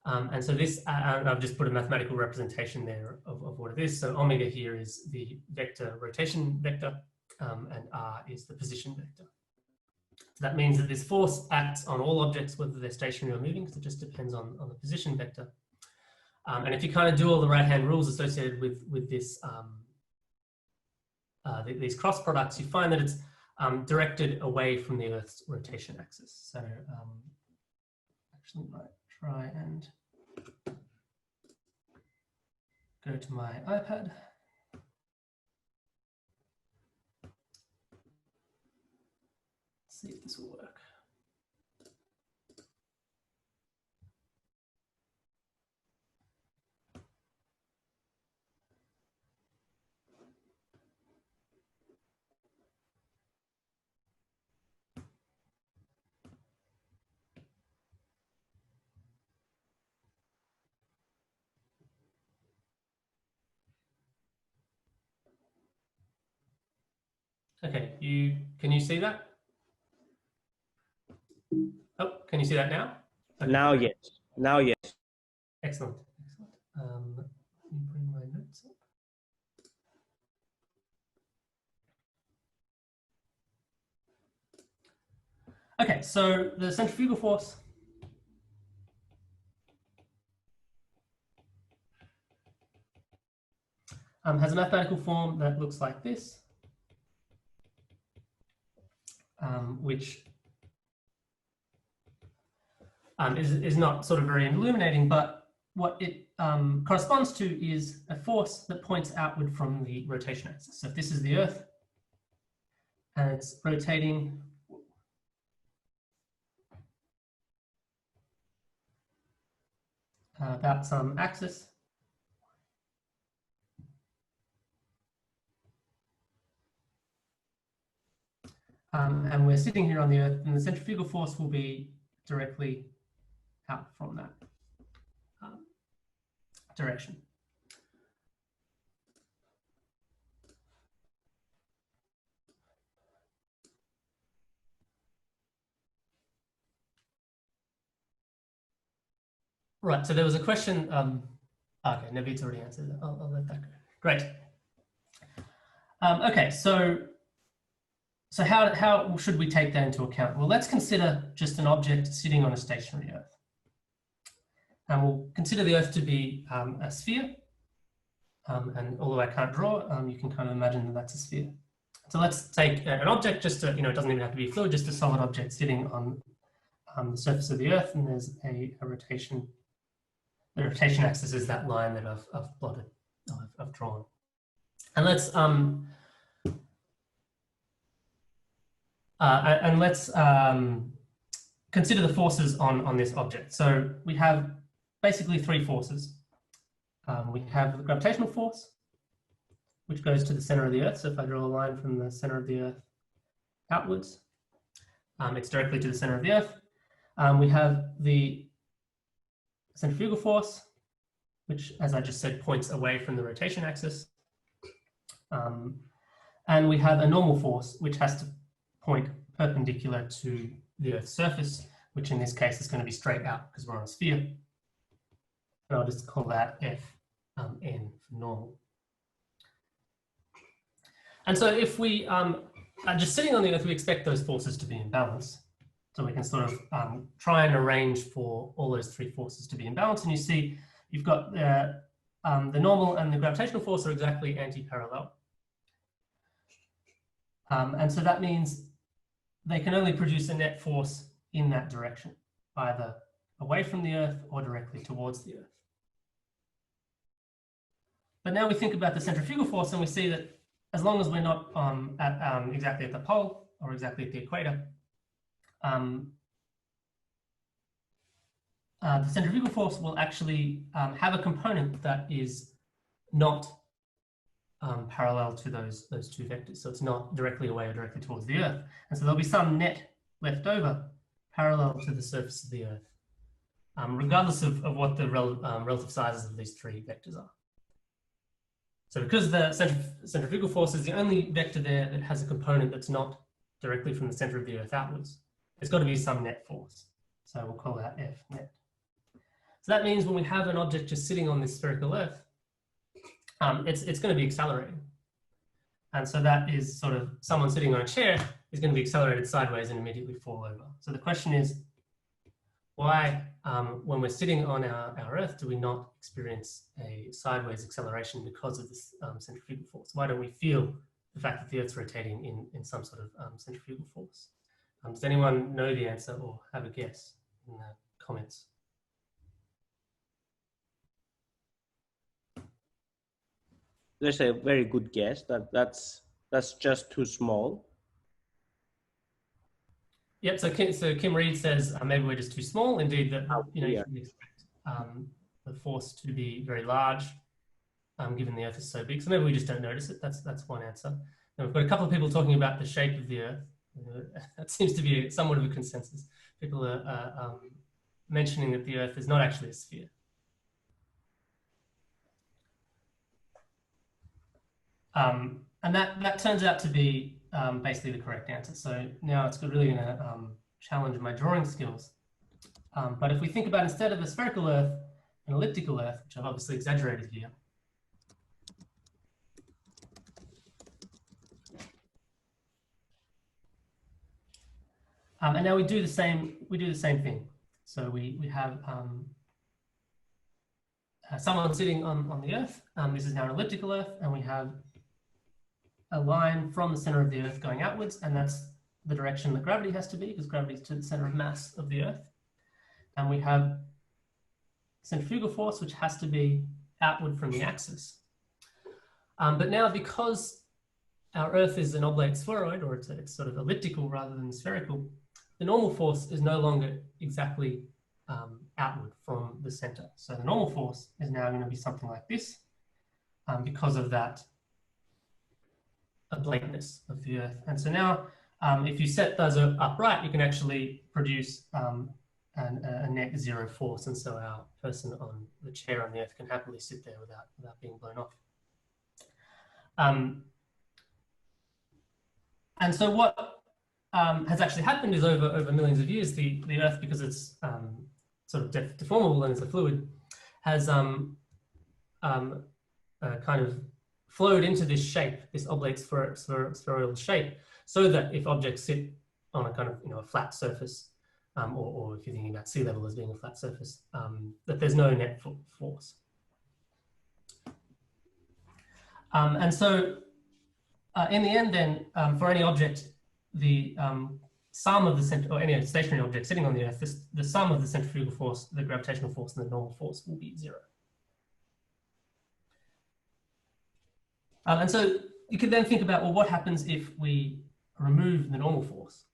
And so this, I've just put a mathematical representation there of what it is. So omega here is the vector rotation vector, and r is the position vector. So that means that this force acts on all objects, whether they're stationary or moving, because it just depends on the position vector. And if you kind of do all the right-hand rules associated with this, these cross products, you find that it's directed away from the Earth's rotation axis. So actually might try and go to my iPad. See if this will work. Okay, can you see that? Oh, can you see that now? Okay. Now, yes. Now, yes. Excellent. Let me bring my notes up. Okay, so the centrifugal force has a mathematical form that looks like this, which is not sort of very illuminating, but what it corresponds to is a force that points outward from the rotation axis. So if this is the Earth and it's rotating about some axis, and we're sitting here on the Earth, and the centrifugal force will be directly out from that direction. Right, so there was a question, okay, Navid's already answered that. I'll let that go. Great. Okay, so how should we take that into account? Well, let's consider just an object sitting on a stationary Earth. And we'll consider the Earth to be a sphere. And although I can't draw, you can kind of imagine that that's a sphere. So let's take an object, just to, it doesn't even have to be fluid, just a solid object sitting on the surface of the Earth, and there's a rotation. The rotation axis is that line that I've plotted, I've drawn. And let's consider the forces on this object. So we have basically three forces. We have the gravitational force, which goes to the center of the Earth. So if I draw a line from the center of the Earth outwards, it's directly to the center of the Earth. We have the centrifugal force, which, as I just said, points away from the rotation axis. And we have a normal force, which has to point perpendicular to the Earth's surface, which in this case is going to be straight out because we're on a sphere. And I'll just call that Fn for normal. And so if we are just sitting on the Earth, we expect those forces to be in balance. So we can sort of try and arrange for all those three forces to be in balance. And you see you've got the normal and the gravitational force are exactly anti-parallel. And so that means they can only produce a net force in that direction, either away from the Earth or directly towards the Earth. But now we think about the centrifugal force and we see that as long as we're not exactly at the pole or exactly at the equator, the centrifugal force will actually have a component that is not parallel to those two vectors. So it's not directly away or directly towards the Earth. And so there'll be some net left over parallel to the surface of the Earth, regardless of what the relative sizes of these three vectors are. So because the centrifugal force is the only vector there that has a component that's not directly from the center of the Earth outwards, there's got to be some net force. So we'll call that F net. So that means when we have an object just sitting on this spherical Earth, it's going to be accelerating. And so that is sort of someone sitting on a chair is going to be accelerated sideways and immediately fall over. So the question is, why, when we're sitting on our Earth, do we not experience a sideways acceleration because of this centrifugal force? Why don't we feel the fact that the Earth's rotating in some sort of centrifugal force? Does anyone know the answer or have a guess in the comments? There's a very good guess that's just too small. Yep. So Kim Reed says maybe we're just too small. Indeed, that you Yeah. should expect the force to be very large, given the Earth is so big. So maybe we just don't notice it. That's one answer. And we've got a couple of people talking about the shape of the Earth. That seems to be somewhat of a consensus. People are mentioning that the Earth is not actually a sphere. And that turns out to be basically the correct answer. So now it's really going to challenge my drawing skills. But if we think about, instead of a spherical Earth, an elliptical Earth, which I've obviously exaggerated here. And now we do the same thing. So we have someone sitting on the Earth. This is now an elliptical Earth, and we have a line from the center of the Earth going outwards, and that's the direction that gravity has to be, because gravity is to the center of mass of the Earth. And we have centrifugal force, which has to be outward from the axis. But now, because our Earth is an oblate spheroid, or it's sort of elliptical rather than spherical, the normal force is no longer exactly outward from the center. So the normal force is now going to be something like this, because of that oblateness of the Earth. And so now, if you set those upright, you can actually produce a net zero force. And so our person on the chair on the Earth can happily sit there without being blown off. And so what has actually happened is over millions of years, the Earth, because it's sort of deformable and it's a fluid, has kind of flowed into this shape, this oblate spheroidal shape, so that if objects sit on a kind of a flat surface, or if you're thinking about sea level as being a flat surface, that there's no net force. And so in the end, then, for any object, the sum of or any stationary object sitting on the Earth, the sum of the centrifugal force, the gravitational force, and the normal force will be zero. And so you could then think about, well, what happens if we remove the normal force?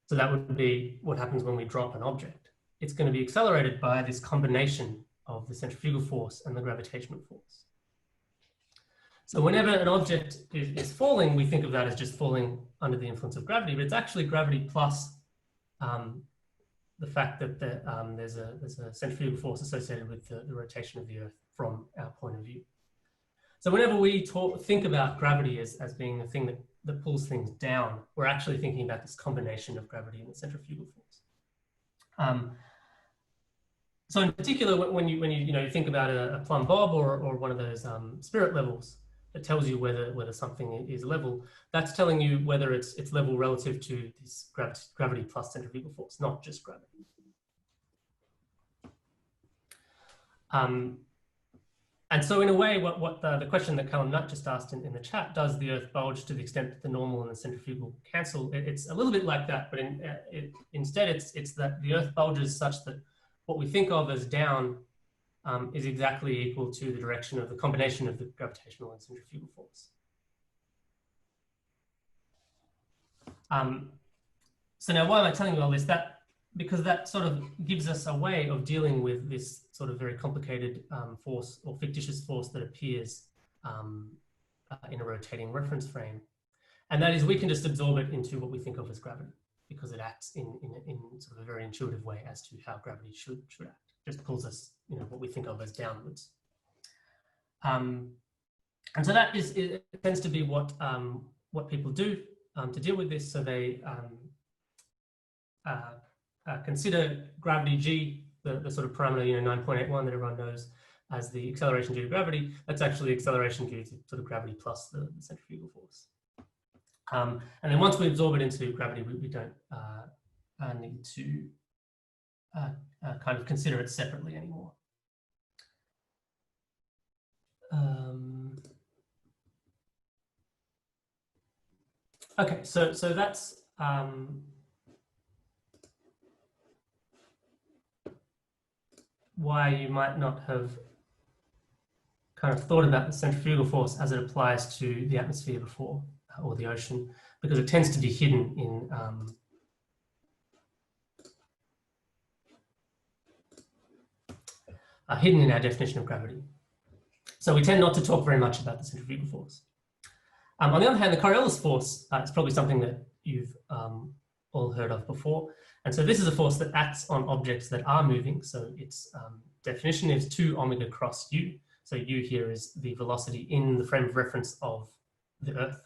So that would be what happens when we drop an object. It's going to be accelerated by this combination of the centrifugal force and the gravitational force. So whenever an object is falling, we think of that as just falling under the influence of gravity, but it's actually gravity plus the fact that there's a centrifugal force associated with the rotation of the Earth from our point of view. So whenever we think about gravity as being the thing that pulls things down, we're actually thinking about this combination of gravity and the centrifugal force. So in particular, when you think about a plumb bob or one of those spirit levels that tells you whether something is level, that's telling you whether it's level relative to this gravity plus centrifugal force, not just gravity. And so in a way, what the question that Callum Nutt just asked in the chat, does the Earth bulge to the extent that the normal and the centrifugal cancel? It's a little bit like that, but instead it's that the Earth bulges such that what we think of as down is exactly equal to the direction of the combination of the gravitational and centrifugal force. So now why am I telling you all this? Because that sort of gives us a way of dealing with this sort of very complicated force or fictitious force that appears in a rotating reference frame. And that is, we can just absorb it into what we think of as gravity. because it acts in sort of a very intuitive way as to how gravity should act. Just pulls us, what we think of as downwards. And so that it tends to be what people do to deal with this. So they consider gravity G, the sort of parameter, 9.81 that everyone knows, as the acceleration due to gravity. That's actually acceleration due to sort of gravity plus the centrifugal force. And then once we absorb it into gravity, we don't need to kind of consider it separately anymore. Okay, so that's why you might not have kind of thought about the centrifugal force as it applies to the atmosphere before, or the ocean, because it tends to be hidden in our definition of gravity. So we tend not to talk very much about the centrifugal force. On the other hand, the Coriolis force is probably something that you've all heard of before. And so this is a force that acts on objects that are moving. So its definition is 2 omega cross u. So u here is the velocity in the frame of reference of the Earth.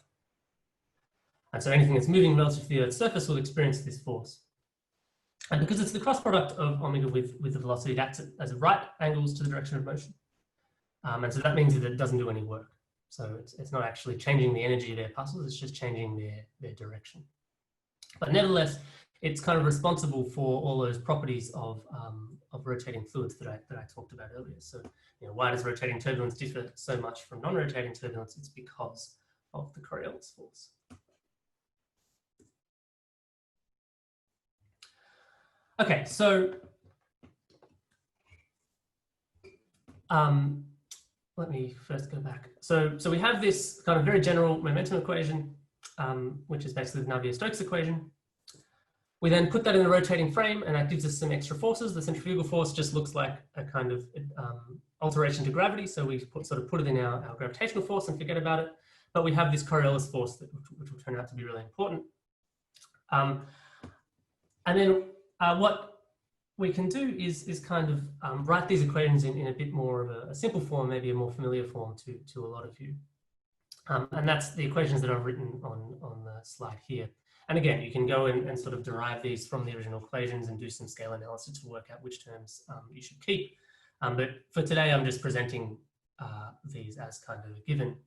And so anything that's moving relative to the Earth's surface will experience this force. And because it's the cross product of omega with the velocity, it acts as right angles to the direction of motion. And so that means that it doesn't do any work. So it's not actually changing the energy of their parcels, it's just changing their direction. But nevertheless, it's kind of responsible for all those properties of rotating fluids that I talked about earlier. So, why does rotating turbulence differ so much from non-rotating turbulence? It's because of the Coriolis force. Okay, so let me first go back. So we have this kind of very general momentum equation, which is basically the Navier-Stokes equation. We then put that in a rotating frame, and that gives us some extra forces. The centrifugal force just looks like a kind of alteration to gravity. So we sort of put it in our gravitational force and forget about it. But we have this Coriolis force, which will turn out to be really important. And then what we can do is kind of write these equations in a bit more of a simple form, maybe a more familiar form to a lot of you. And that's the equations that I've written on the slide here. And again, you can go and sort of derive these from the original equations and do some scale analysis to work out which terms you should keep. But for today, I'm just presenting these as kind of a given.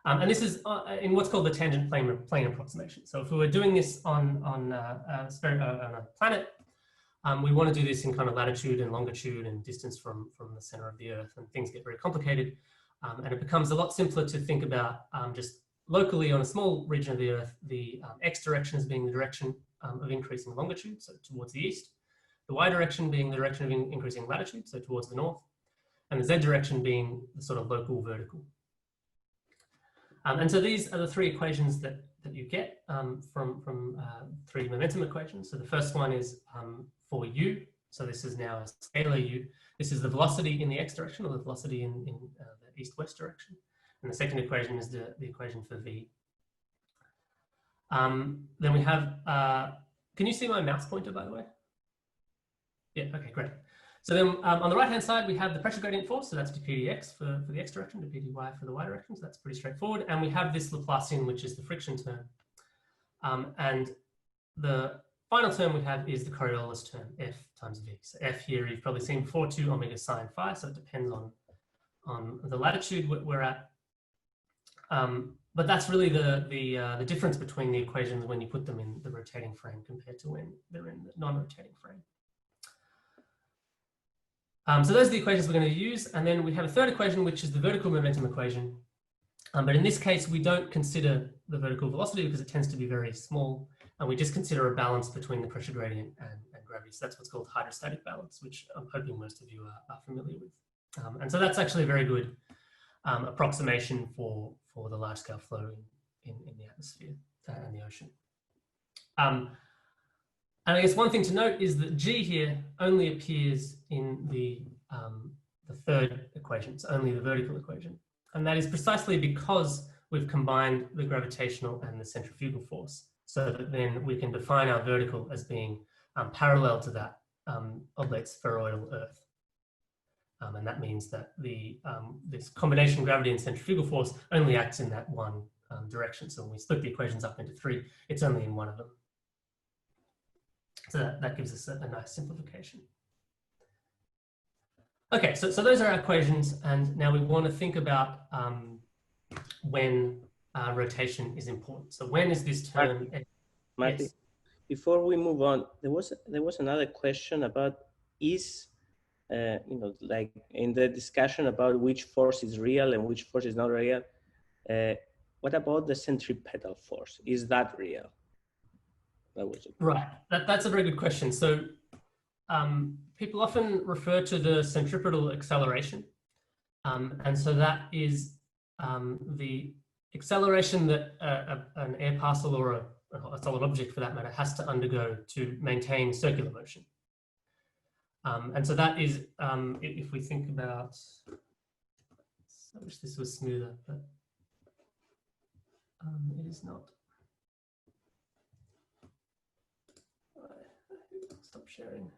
And this is in what's called the tangent plane approximation. So if we were doing this on a planet, we want to do this in kind of latitude and longitude and distance from the center of the Earth, and things get very complicated. And it becomes a lot simpler to think about just locally on a small region of the Earth, the x direction as being the direction of increasing longitude, so towards the east, the y direction being the direction of increasing latitude, so towards the north, and the z direction being the sort of local vertical. And so these are the 3 equations that you get from 3 momentum equations. So the first one is for u, so this is now a scalar u. This is the velocity in the x direction, or the velocity in the east-west direction. And the second equation is the equation for v. Then we have, can you see my mouse pointer, by the way? Yeah, okay, great. So then on the right-hand side, we have the pressure gradient force. So that's dpdx for the x direction, dpdy for the y direction. So that's pretty straightforward. And we have this Laplacian, which is the friction term. And the final term we have is the Coriolis term, f times v. So f here you've probably seen before, 2 omega sine phi. So it depends on the latitude we're at. But that's really the difference between the equations when you put them in the rotating frame compared to when they're in the non-rotating frame. So those are the equations we're going to use. And then we have a third equation, which is the vertical momentum equation. But in this case, we don't consider the vertical velocity because it tends to be very small. And we just consider a balance between the pressure gradient and gravity. So that's what's called hydrostatic balance, which I'm hoping most of you are familiar with. And so that's actually a very good approximation for the large-scale flow in the atmosphere and the ocean. And I guess one thing to note is that G here only appears in the third equation, so only the vertical equation. And that is precisely because we've combined the gravitational and the centrifugal force. so that then we can define our vertical as being parallel to that oblate spheroidal Earth. And that means that this combination gravity and centrifugal force only acts in that one direction. So when we split the equations up into three, it's only in one of them. So that gives us a nice simplification. Okay, so those are our equations, and now we want to think about when rotation is important. So when is this term? Marty, yes. Before we move on, there was another question about like in the discussion about which force is real and which force is not real. What about the centripetal force? Is that real? That was right. That's a very good question. So people often refer to the centripetal acceleration, and so that is the acceleration that an air parcel or a solid object, for that matter, has to undergo to maintain circular motion. And so that is, if we think about, I wish this was smoother, but it is not. Stop sharing.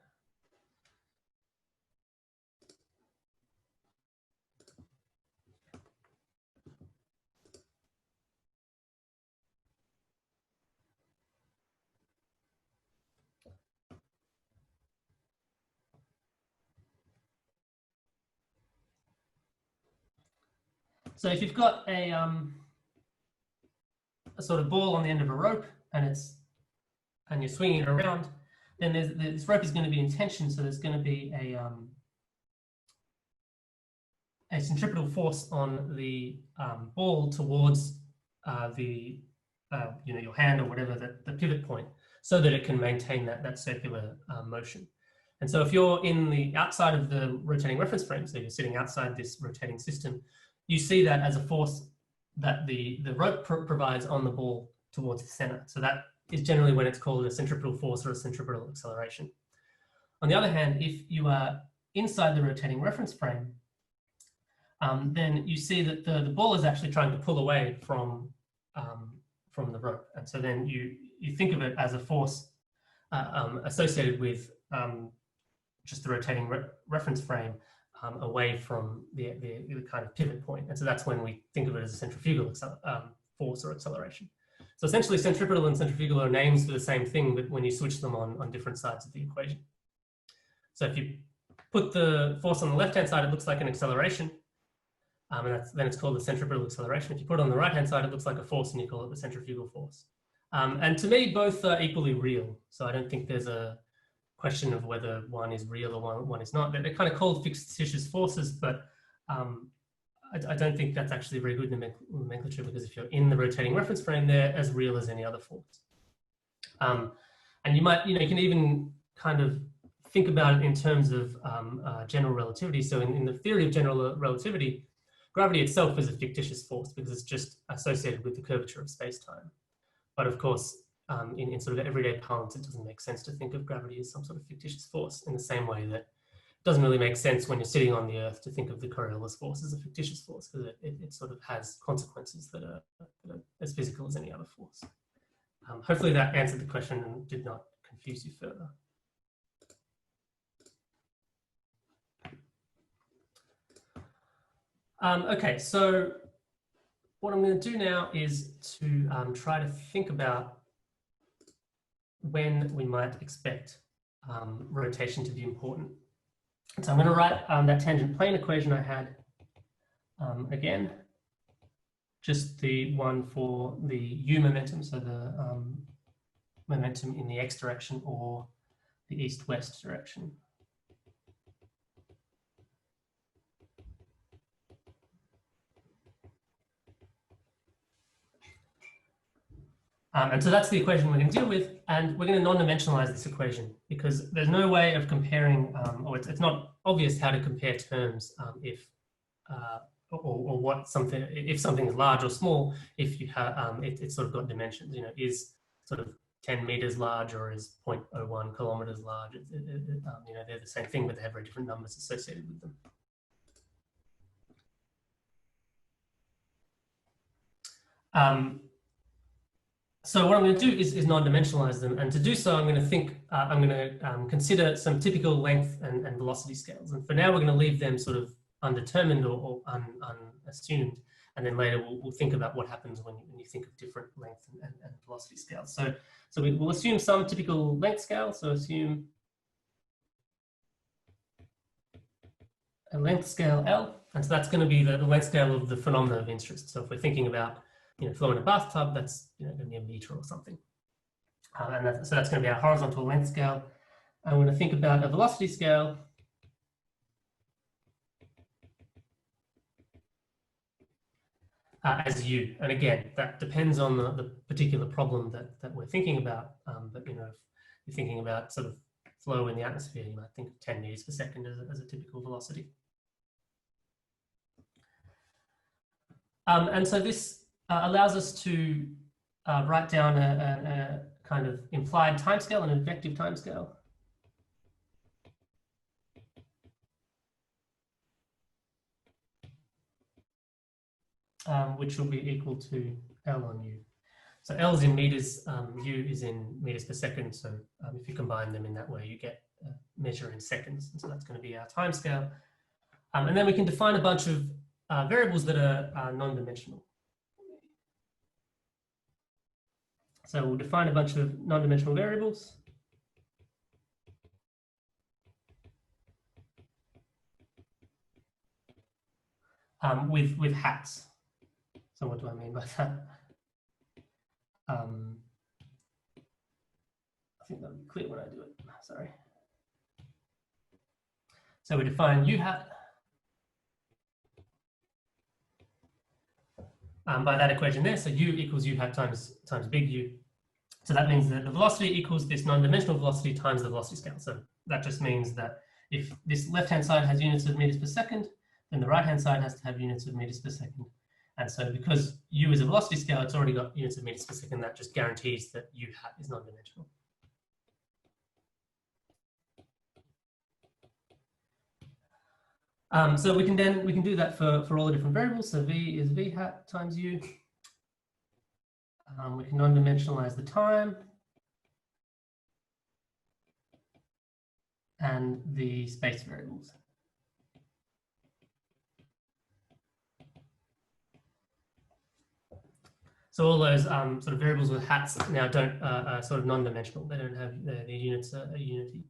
So if you've got a sort of ball on the end of a rope and you're swinging it around, then this rope is going to be in tension. So there's going to be a centripetal force on the ball towards your hand or whatever, the pivot point, so that it can maintain that circular motion. And so if you're in the outside of the rotating reference frame, so you're sitting outside this rotating system, you see that as a force that the rope provides on the ball towards the center. So that is generally when it's called a centripetal force or a centripetal acceleration. On the other hand, if you are inside the rotating reference frame, then you see that the ball is actually trying to pull away from the rope. And so then you think of it as a force associated with just the rotating reference frame away from the kind of pivot point. And so that's when we think of it as a centrifugal force or acceleration. So essentially centripetal and centrifugal are names for the same thing, but when you switch them on different sides of the equation. So if you put the force on the left-hand side, it looks like an acceleration. And then it's called the centripetal acceleration. If you put it on the right-hand side, it looks like a force and you call it the centrifugal force. And to me, both are equally real. So I don't think there's a question of whether one is real or one is not. They're kind of called fictitious forces, but I don't think that's actually very good nomenclature, because if you're in the rotating reference frame, they're as real as any other force. And you might, you can even kind of think about it in terms of general relativity. So in the theory of general relativity, gravity itself is a fictitious force because it's just associated with the curvature of space-time. But of course, in sort of everyday parlance, it doesn't make sense to think of gravity as some sort of fictitious force, in the same way that it doesn't really make sense when you're sitting on the Earth to think of the Coriolis force as a fictitious force, because it sort of has consequences that are as physical as any other force. Hopefully that answered the question and did not confuse you further. Okay, so what I'm going to do now is to try to think about when we might expect rotation to be important. So I'm going to write that tangent plane equation I had again, just the one for the u momentum, so the momentum in the x direction or the east-west direction. And so that's the equation we're going to deal with, and we're going to non-dimensionalize this equation because there's no way of comparing, or it's not obvious how to compare terms if something is large or small, if you have it's sort of got dimensions. Is sort of 10 meters large or is 0.01 kilometers large? They're the same thing, but they have very different numbers associated with them. So what I'm going to do is non-dimensionalize them, and to do so, I'm going to consider some typical length and velocity scales. And for now, we're going to leave them sort of undetermined or unassumed, and then later we'll think about what happens when you think of different length and velocity scales. So we'll assume some typical length scale. So assume a length scale L, and so that's going to be the length scale of the phenomena of interest. So if we're thinking about flow in a bathtub, that's going to be a meter or something. So that's going to be our horizontal length scale. I'm going to think about a velocity scale. As u, and again, that depends on the particular problem that we're thinking about. But if you're thinking about sort of flow in the atmosphere, you might think of 10 meters per second as a typical velocity. And so this allows us to write down a kind of implied timescale, an effective timescale. Which will be equal to L on U. So L is in meters, U is in meters per second. So if you combine them in that way, you get a measure in seconds. And so that's going to be our timescale. And then we can define a bunch of variables that are non-dimensional. So we'll define a bunch of non-dimensional variables. With hats. So what do I mean by that? I think that'll be clear when I do it. Sorry. So we define U hat by that equation there. So U equals U hat times big U. So that means that the velocity equals this non-dimensional velocity times the velocity scale. So that just means that if this left-hand side has units of meters per second, then the right-hand side has to have units of meters per second. And so because U is a velocity scale, it's already got units of meters per second. That just guarantees that U hat is non-dimensional. So we can do that for all the different variables. So V is V hat times U. We can non-dimensionalize the time and the space variables. So all those sort of variables with hats now are sort of non-dimensional. They don't have the units are unity.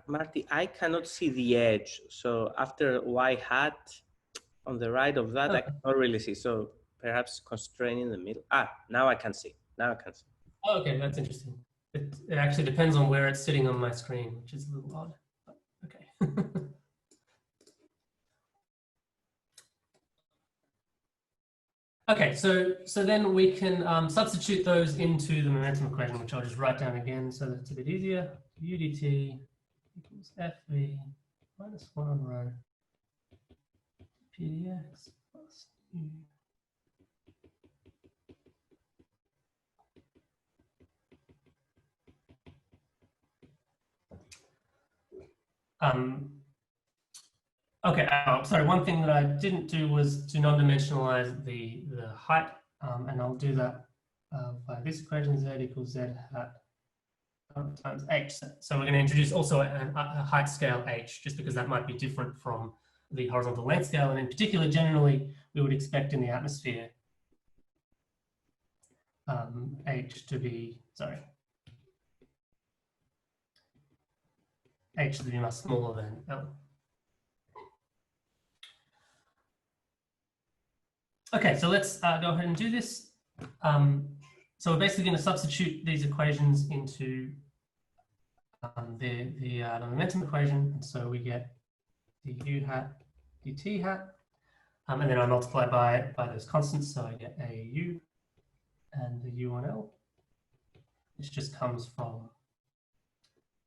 Marty, I cannot see the edge. So after Y hat on the right of that, I cannot really see. So perhaps constrain in the middle. Now I can see. Now I can see. Oh, okay, that's interesting. It actually depends on where it's sitting on my screen, which is a little odd. But okay. Okay, so then we can substitute those into the momentum equation, which I'll just write down again so that it's a bit easier. U dt equals Fv minus 1 on rho pdx plus U. Okay, sorry, one thing that I didn't do was to non-dimensionalize the height, and I'll do that by this equation, z equals z hat times h. So we're going to introduce also a height scale h, just because that might be different from the horizontal length scale, and in particular, generally, we would expect in the atmosphere h to be, sorry, h to be much smaller than L. Okay, so let's go ahead and do this. So we're basically going to substitute these equations into the momentum equation. And so we get the U hat dt hat, and then I multiply by those constants. So I get a U and the U on L, which just comes from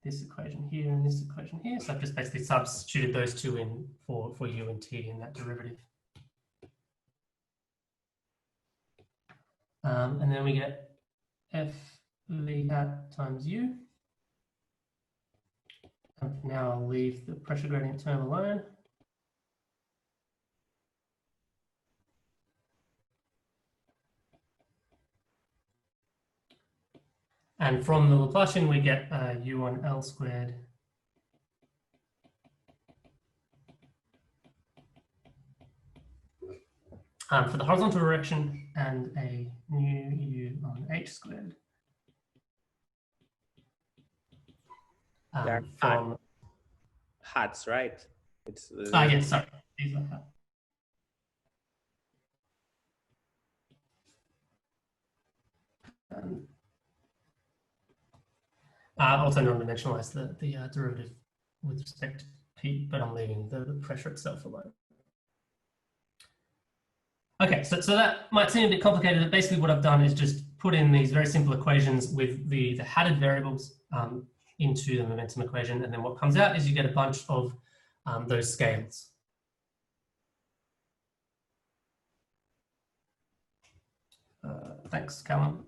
this equation here and this equation here. So I've just basically substituted those two in for U and T in that derivative. And then we get F V hat times U. And now I'll leave the pressure gradient term alone. And from the Laplacian, we get u on L squared for the horizontal direction, and a new u on H squared. From hats, right? It's yes, sorry, these are hats. Also non-dimensionalize the derivative with respect to P, but I'm leaving the pressure itself alone. Okay, so that might seem a bit complicated, but basically what I've done is just put in these very simple equations with the hatted variables into the momentum equation, and then what comes out is you get a bunch of those scales. Thanks, Callum.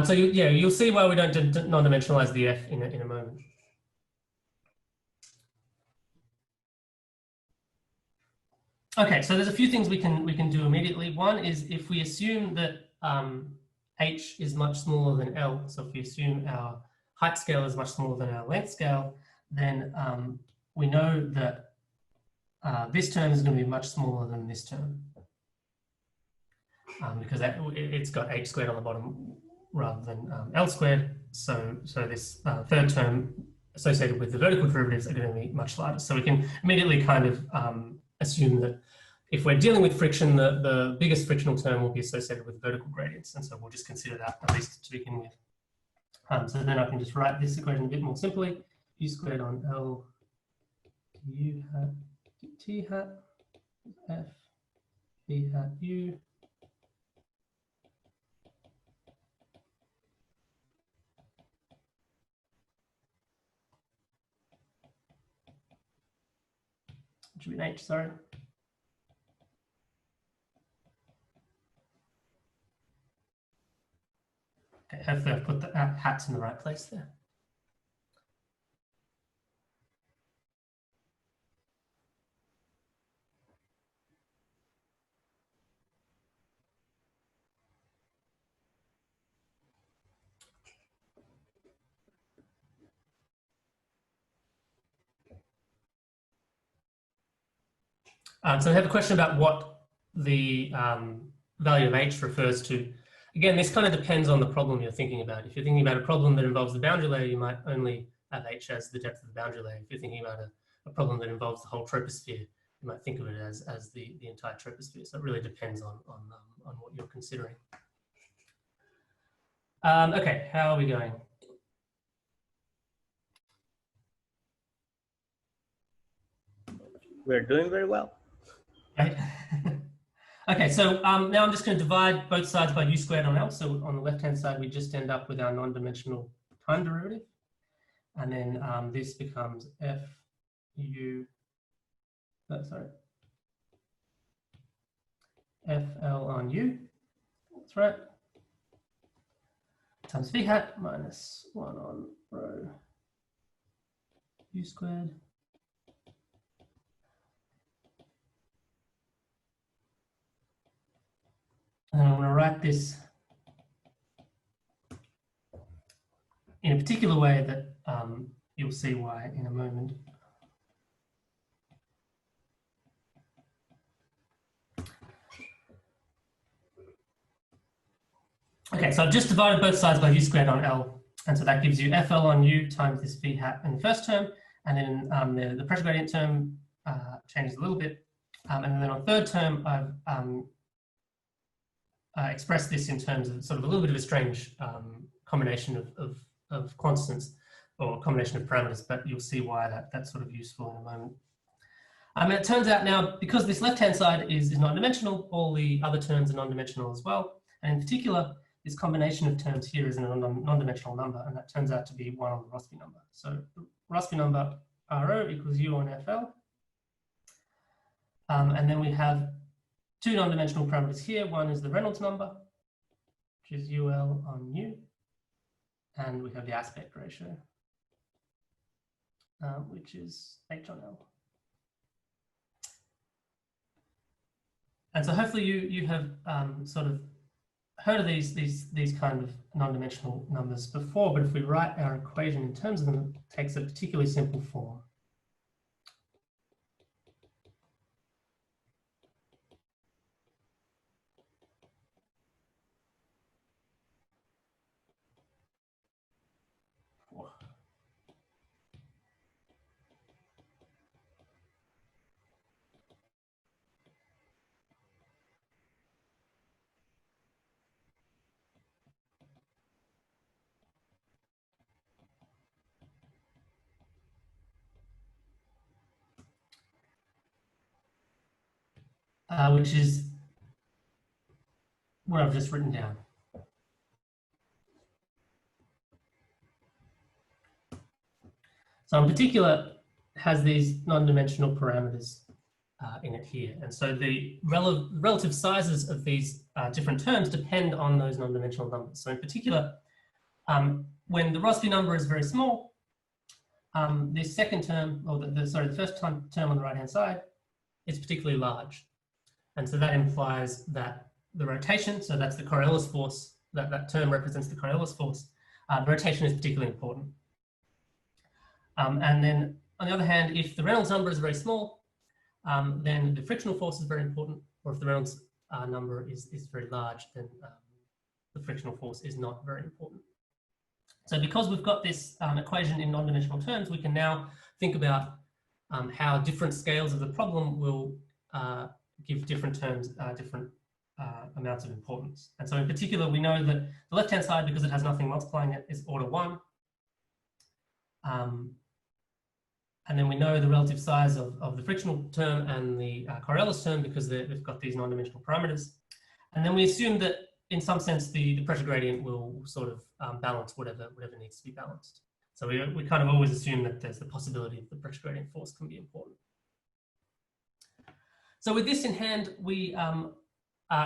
So you'll see why we don't non-dimensionalize the F in a moment. Okay, so there's a few things we can do immediately. One is if we assume that H is much smaller than L, so if we assume our height scale is much smaller than our length scale, then we know that this term is going to be much smaller than this term because it's got H squared on the bottom rather than L squared. So this third term associated with the vertical derivatives are going to be much larger. So we can immediately kind of assume that if we're dealing with friction, the biggest frictional term will be associated with vertical gradients. And so we'll just consider that at least to begin with. So then I can just write this equation a bit more simply. U squared on L U hat T hat F V hat U should be an H, sorry. Okay, hopefully I've put the hats in the right place there. So I have a question about what the value of H refers to. Again, this kind of depends on the problem you're thinking about. If you're thinking about a problem that involves the boundary layer, you might only have H as the depth of the boundary layer. If you're thinking about a problem that involves the whole troposphere, you might think of it as the entire troposphere. So it really depends on what you're considering. Okay, how are we going? We're doing very well. Right. Okay, so now I'm just going to divide both sides by u squared on L. So on the left-hand side, we just end up with our non-dimensional time derivative. And then this becomes FL on U, that's right, times V hat minus 1 on rho U squared. And I'm going to write this in a particular way that you'll see why in a moment. Okay, so I've just divided both sides by u squared on L, and so that gives you FL on U times this V hat in the first term, and then the pressure gradient term changes a little bit, and then on third term I've expressed this in terms of sort of a little bit of a strange combination of constants or combination of parameters, but you'll see why that's sort of useful in a moment. It turns out now, because this left-hand side is non-dimensional, all the other terms are non-dimensional as well, and in particular, this combination of terms here is a non-dimensional number, and that turns out to be 1 on the Rossby number. So the Rossby number Rho equals U on FL, and then we have two non-dimensional parameters here. One is the Reynolds number, which is UL on U, and we have the aspect ratio, which is H on L. And so hopefully you have sort of heard of these kind of non-dimensional numbers before, but if we write our equation in terms of them, it takes a particularly simple form. Which is what I've just written down. So in particular, has these non-dimensional parameters in it here. And so the relative sizes of these different terms depend on those non-dimensional numbers. So in particular, when the Rossby number is very small, the second term, or the first term on the right-hand side is particularly large. And so that implies that the rotation, so that's the Coriolis force, that term represents the Coriolis force, the rotation is particularly important. And then on the other hand, if the Reynolds number is very small, then the frictional force is very important, or if the Reynolds number is very large, then the frictional force is not very important. So because we've got this equation in non-dimensional terms, we can now think about how different scales of the problem will give different terms different amounts of importance. And so in particular, we know that the left-hand side, because it has nothing multiplying it, is order 1. And then we know the relative size of the frictional term and the Coriolis term because they've got these non-dimensional parameters. And then we assume that in some sense the pressure gradient will sort of balance whatever needs to be balanced. So we kind of always assume that there's the possibility that the pressure gradient force can be important. So with this in hand, we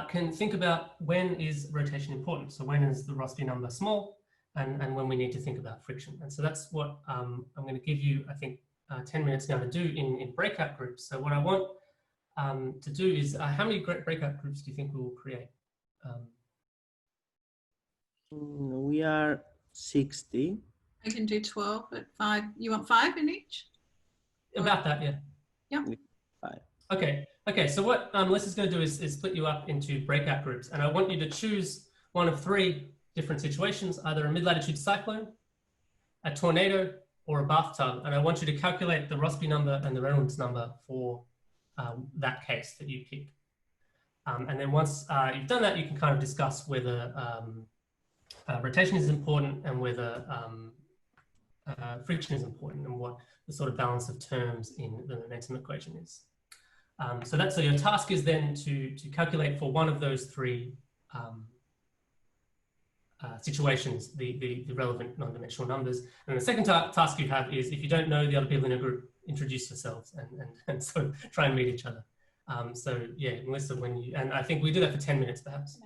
can think about when is rotation important. So when is the Rossby number small and when we need to think about friction. And so that's what I'm going to give you, I think, 10 minutes now to do in breakout groups. So what I want to do is, how many breakout groups do you think we will create? We are 60. I can do 12 at 5. You want 5 in each? About that, yeah. Yep. 5. Okay. So what Melissa's going to do is split you up into breakout groups, and I want you to choose one of 3 different situations, either a mid-latitude cyclone, a tornado, or a bathtub, and I want you to calculate the Rossby number and the Reynolds number for that case that you pick. And then once you've done that, you can kind of discuss whether rotation is important and whether friction is important and what the sort of balance of terms in the momentum equation is. So your task is then to calculate for one of those 3 situations, the relevant non-dimensional numbers. And the second task you have is, if you don't know the other people in a group, introduce yourselves and sort of try and meet each other. So yeah, Melissa, and I think we do that for 10 minutes perhaps.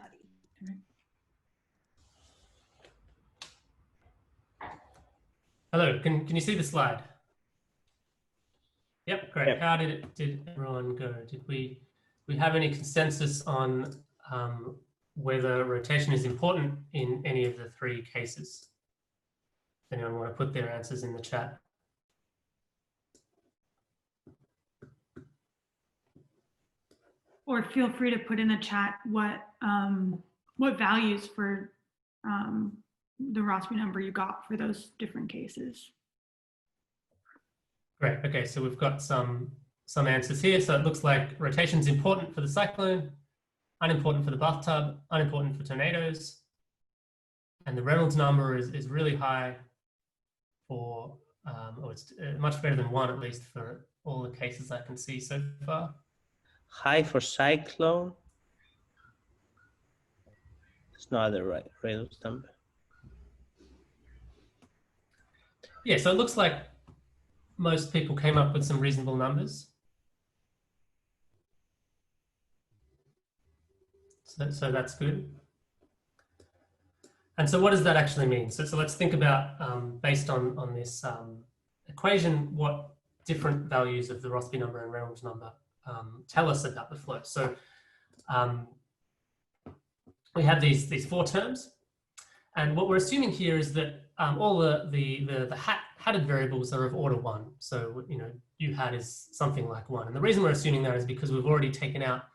Hello, can you see the slide? Yep, great. Yep. How did everyone go? Did we have any consensus on whether rotation is important in any of the 3 cases? Anyone want to put their answers in the chat? Or feel free to put in the chat what values for the Rossby number you got for those different cases. Great. Okay, so we've got some answers here. So it looks like rotation is important for the cyclone, unimportant for the bathtub, unimportant for tornadoes, and the Reynolds number is really high for, or it's much greater than 1 at least for all the cases I can see so far. High for cyclone. It's not the right Reynolds number. Yeah, so it looks like most people came up with some reasonable numbers. So that's good. And so what does that actually mean? So let's think about, based on this equation, what different values of the Rossby number and Reynolds number tell us about the flow. So we have these four terms. And what we're assuming here is that all the hatted variables are of order 1. So, you know, u hat is something like 1. And the reason we're assuming that is because we've already taken out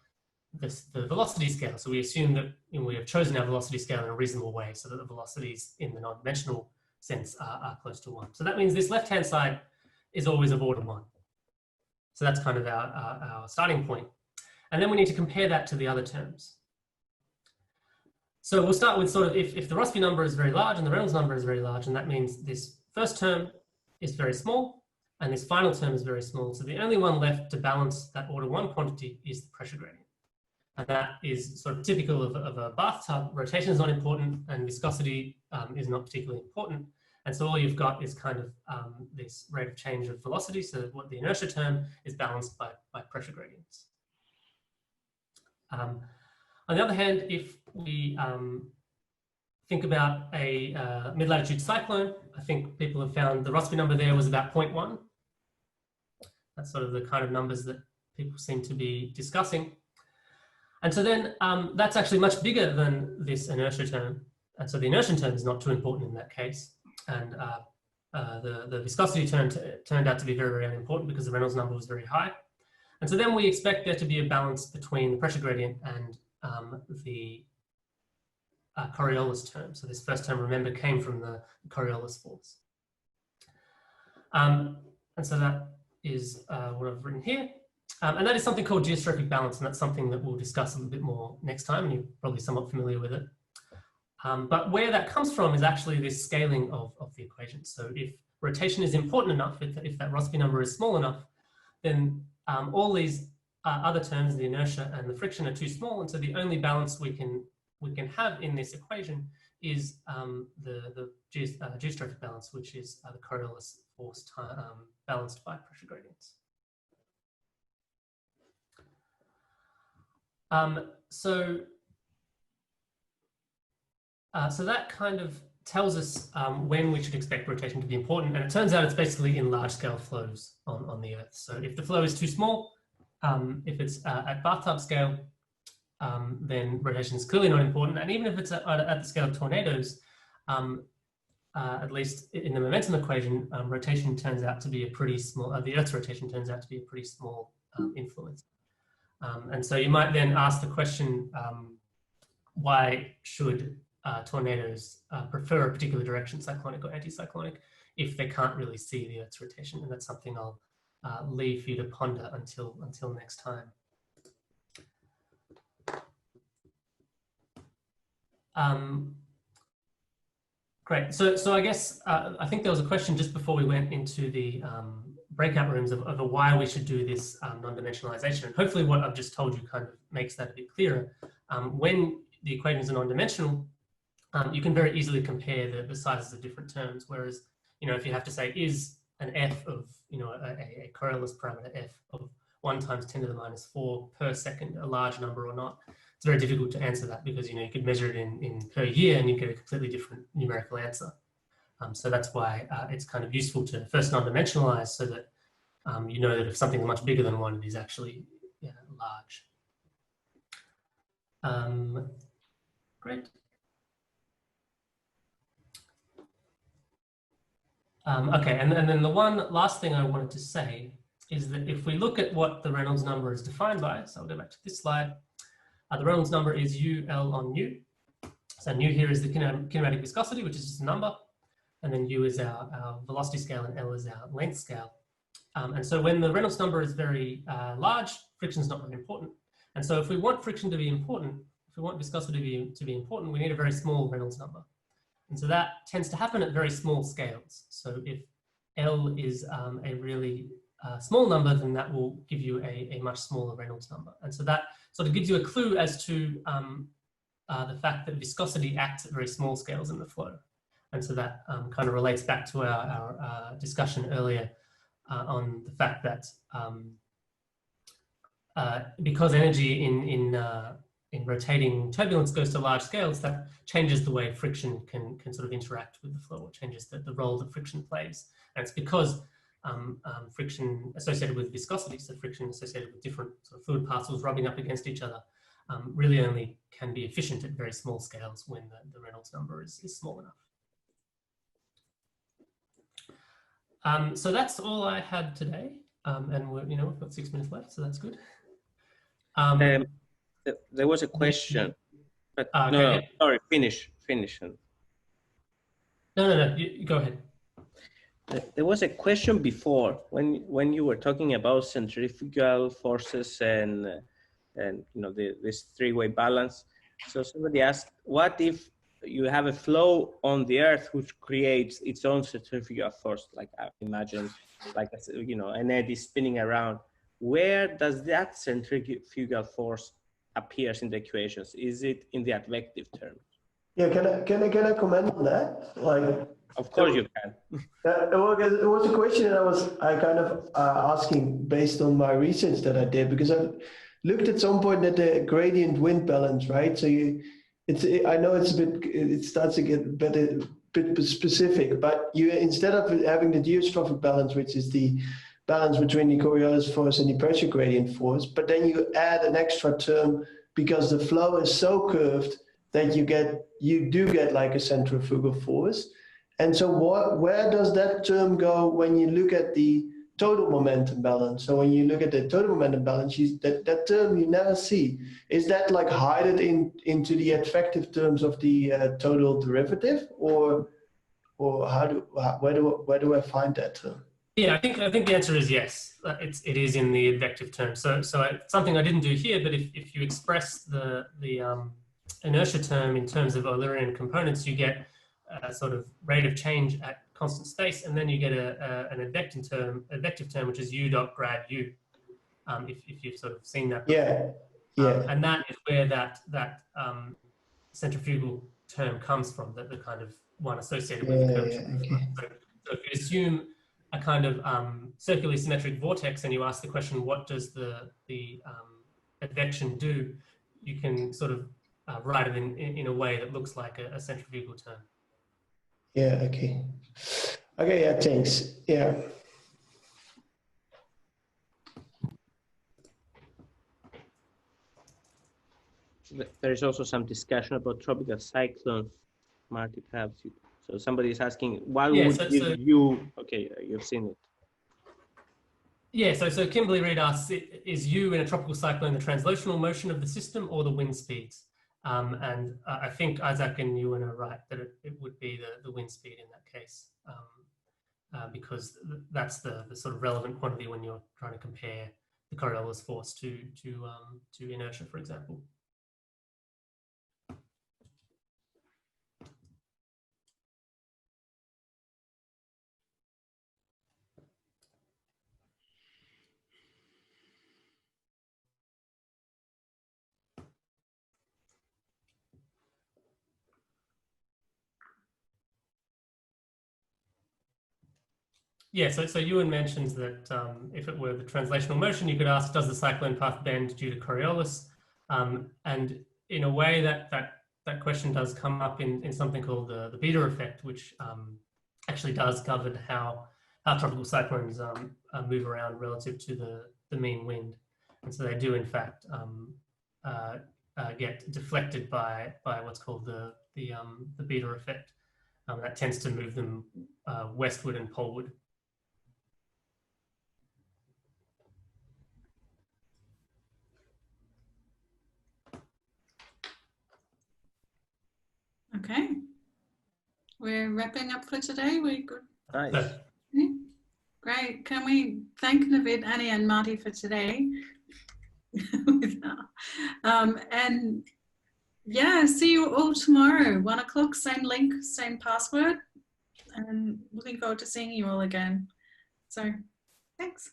the velocity scale. So we assume that, you know, we have chosen our velocity scale in a reasonable way so that the velocities in the non-dimensional sense are close to 1. So that means this left-hand side is always of order 1. So that's kind of our starting point. And then we need to compare that to the other terms. So we'll start with sort of if the Rossby number is very large and the Reynolds number is very large, and that means this first term is very small and this final term is very small. So the only one left to balance that order 1 quantity is the pressure gradient. And that is sort of typical of a bathtub. Rotation is not important and viscosity is not particularly important. And so all you've got is kind of this rate of change of velocity. So what the inertia term is balanced by pressure gradients. On the other hand, if we think about a mid-latitude cyclone, I think people have found the Rossby number there was about 0.1. That's sort of the kind of numbers that people seem to be discussing. And so then that's actually much bigger than this inertia term. And so the inertia term is not too important in that case. And the viscosity term turned out to be very, very unimportant because the Reynolds number was very high. And so then we expect there to be a balance between the pressure gradient and the Coriolis term. So this first term, remember, came from the Coriolis force. And so that is what I've written here. And that is something called geostrophic balance, and that's something that we'll discuss a little bit more next time, and you're probably somewhat familiar with it. But where that comes from is actually this scaling of the equation. So if rotation is important enough, if that Rossby number is small enough, then all these other terms, the inertia and the friction, are too small, and so the only balance we can have in this equation is the geostrophic balance, which is the Coriolis force balanced by pressure gradients. So that kind of tells us when we should expect rotation to be important, and it turns out it's basically in large-scale flows on the Earth. So if the flow is too small, if it's at bathtub scale, then rotation is clearly not important. And even if it's at the scale of tornadoes, at least in the momentum equation, rotation turns out to be a pretty small, the Earth's rotation turns out to be a pretty small influence. And so you might then ask the question, why should tornadoes prefer a particular direction, cyclonic or anticyclonic, if they can't really see the Earth's rotation? And that's something I'll leave for you to ponder until next time. Great. So I guess I think there was a question just before we went into the breakout rooms of why we should do this non-dimensionalization. And hopefully what I've just told you kind of makes that a bit clearer. When the equations are non-dimensional, you can very easily compare the sizes of different terms. Whereas, you know, if you have to say, is an f of, you know, a Coriolis parameter f of 1 × 10⁻⁴ per second a large number or not, it's very difficult to answer that because, you know, you could measure it in per year and you get a completely different numerical answer. So that's why it's kind of useful to first non-dimensionalize so that you know that if something is much bigger than 1, it is actually large. Great. Okay, and then the one last thing I wanted to say is that if we look at what the Reynolds number is defined by, so I'll go back to this slide, the Reynolds number is UL on nu. So nu here is the kinematic viscosity, which is just a number, and then U is our velocity scale and L is our length scale. And so when the Reynolds number is very large, friction is not very important. And so if we want friction to be important, if we want viscosity to be important, we need a very small Reynolds number. And so that tends to happen at very small scales. So if L is a really small number, then that will give you a much smaller Reynolds number. And so that sort of gives you a clue as to the fact that viscosity acts at very small scales in the flow. And so that kind of relates back to our discussion earlier on the fact that because energy in rotating turbulence goes to large scales, that changes the way friction can sort of interact with the flow, or changes the role that friction plays. And it's because friction associated with viscosity, so friction associated with different sort of fluid particles rubbing up against each other, really only can be efficient at very small scales when the Reynolds number is small enough. So that's all I had today, and we've got 6 minutes left, so that's good. There was a question, but okay, no, yeah. sorry, finish. No, you go ahead. There was a question before when you were talking about centrifugal forces and this three-way balance. So somebody asked, what if you have a flow on the Earth which creates its own centrifugal force, like I imagine, like an eddy spinning around? Where does that centrifugal force appears in the equations? Is it in the advective terms? Yeah, can I comment on that? Like, of course you can. It was a question I kind of asking based on my research that I did, because I looked at some point at the gradient wind balance, right? So I know it starts to get a bit specific, but you, instead of having the geostrophic balance, which is the balance between the Coriolis force and the pressure gradient force, but then you add an extra term because the flow is so curved that you do get like a centrifugal force. And so where does that term go when you look at the total momentum balance? So when you look at the total momentum balance, that term you never see. Is that like hidden into the effective terms of the total derivative, or where do I find that term? Yeah, I think the answer is yes. It is in the advective term. So something I didn't do here, but if you express the inertia term in terms of Eulerian components, you get a sort of rate of change at constant space, and then you get an advective term, which is u dot grad u. If you've sort of seen that before. Yeah. And that is where that centrifugal term comes from, the kind of one associated with the curvature. Okay. So if you assume a kind of circularly symmetric vortex, and you ask the question, what does the advection do? You can sort of write it in a way that looks like a centrifugal term. Yeah, okay. Okay, yeah, thanks. Yeah. There is also some discussion about tropical cyclones, Marty, perhaps. So somebody is asking, why would you, okay, you've seen it. Yeah, so Kimberly Reid asks, is U in a tropical cyclone the translational motion of the system or the wind speeds? And I think Isaac and Ewan are right that it would be the wind speed in that case, because that's the sort of relevant quantity when you're trying to compare the Coriolis force to inertia, for example. Yeah, so Ewan mentions that if it were the translational motion, you could ask, does the cyclone path bend due to Coriolis? And in a way that question does come up in something called the beta effect, which actually does govern how tropical cyclones move around relative to the mean wind. And so they do, in fact, get deflected by what's called the beta effect. That tends to move them westward and poleward. Okay, we're wrapping up for today. We're good. Nice. Okay. Great. Can we thank Navid, Annie, and Marty for today? And yeah, see you all tomorrow, 1 o'clock, same link, same password, and looking forward to seeing you all again. So thanks.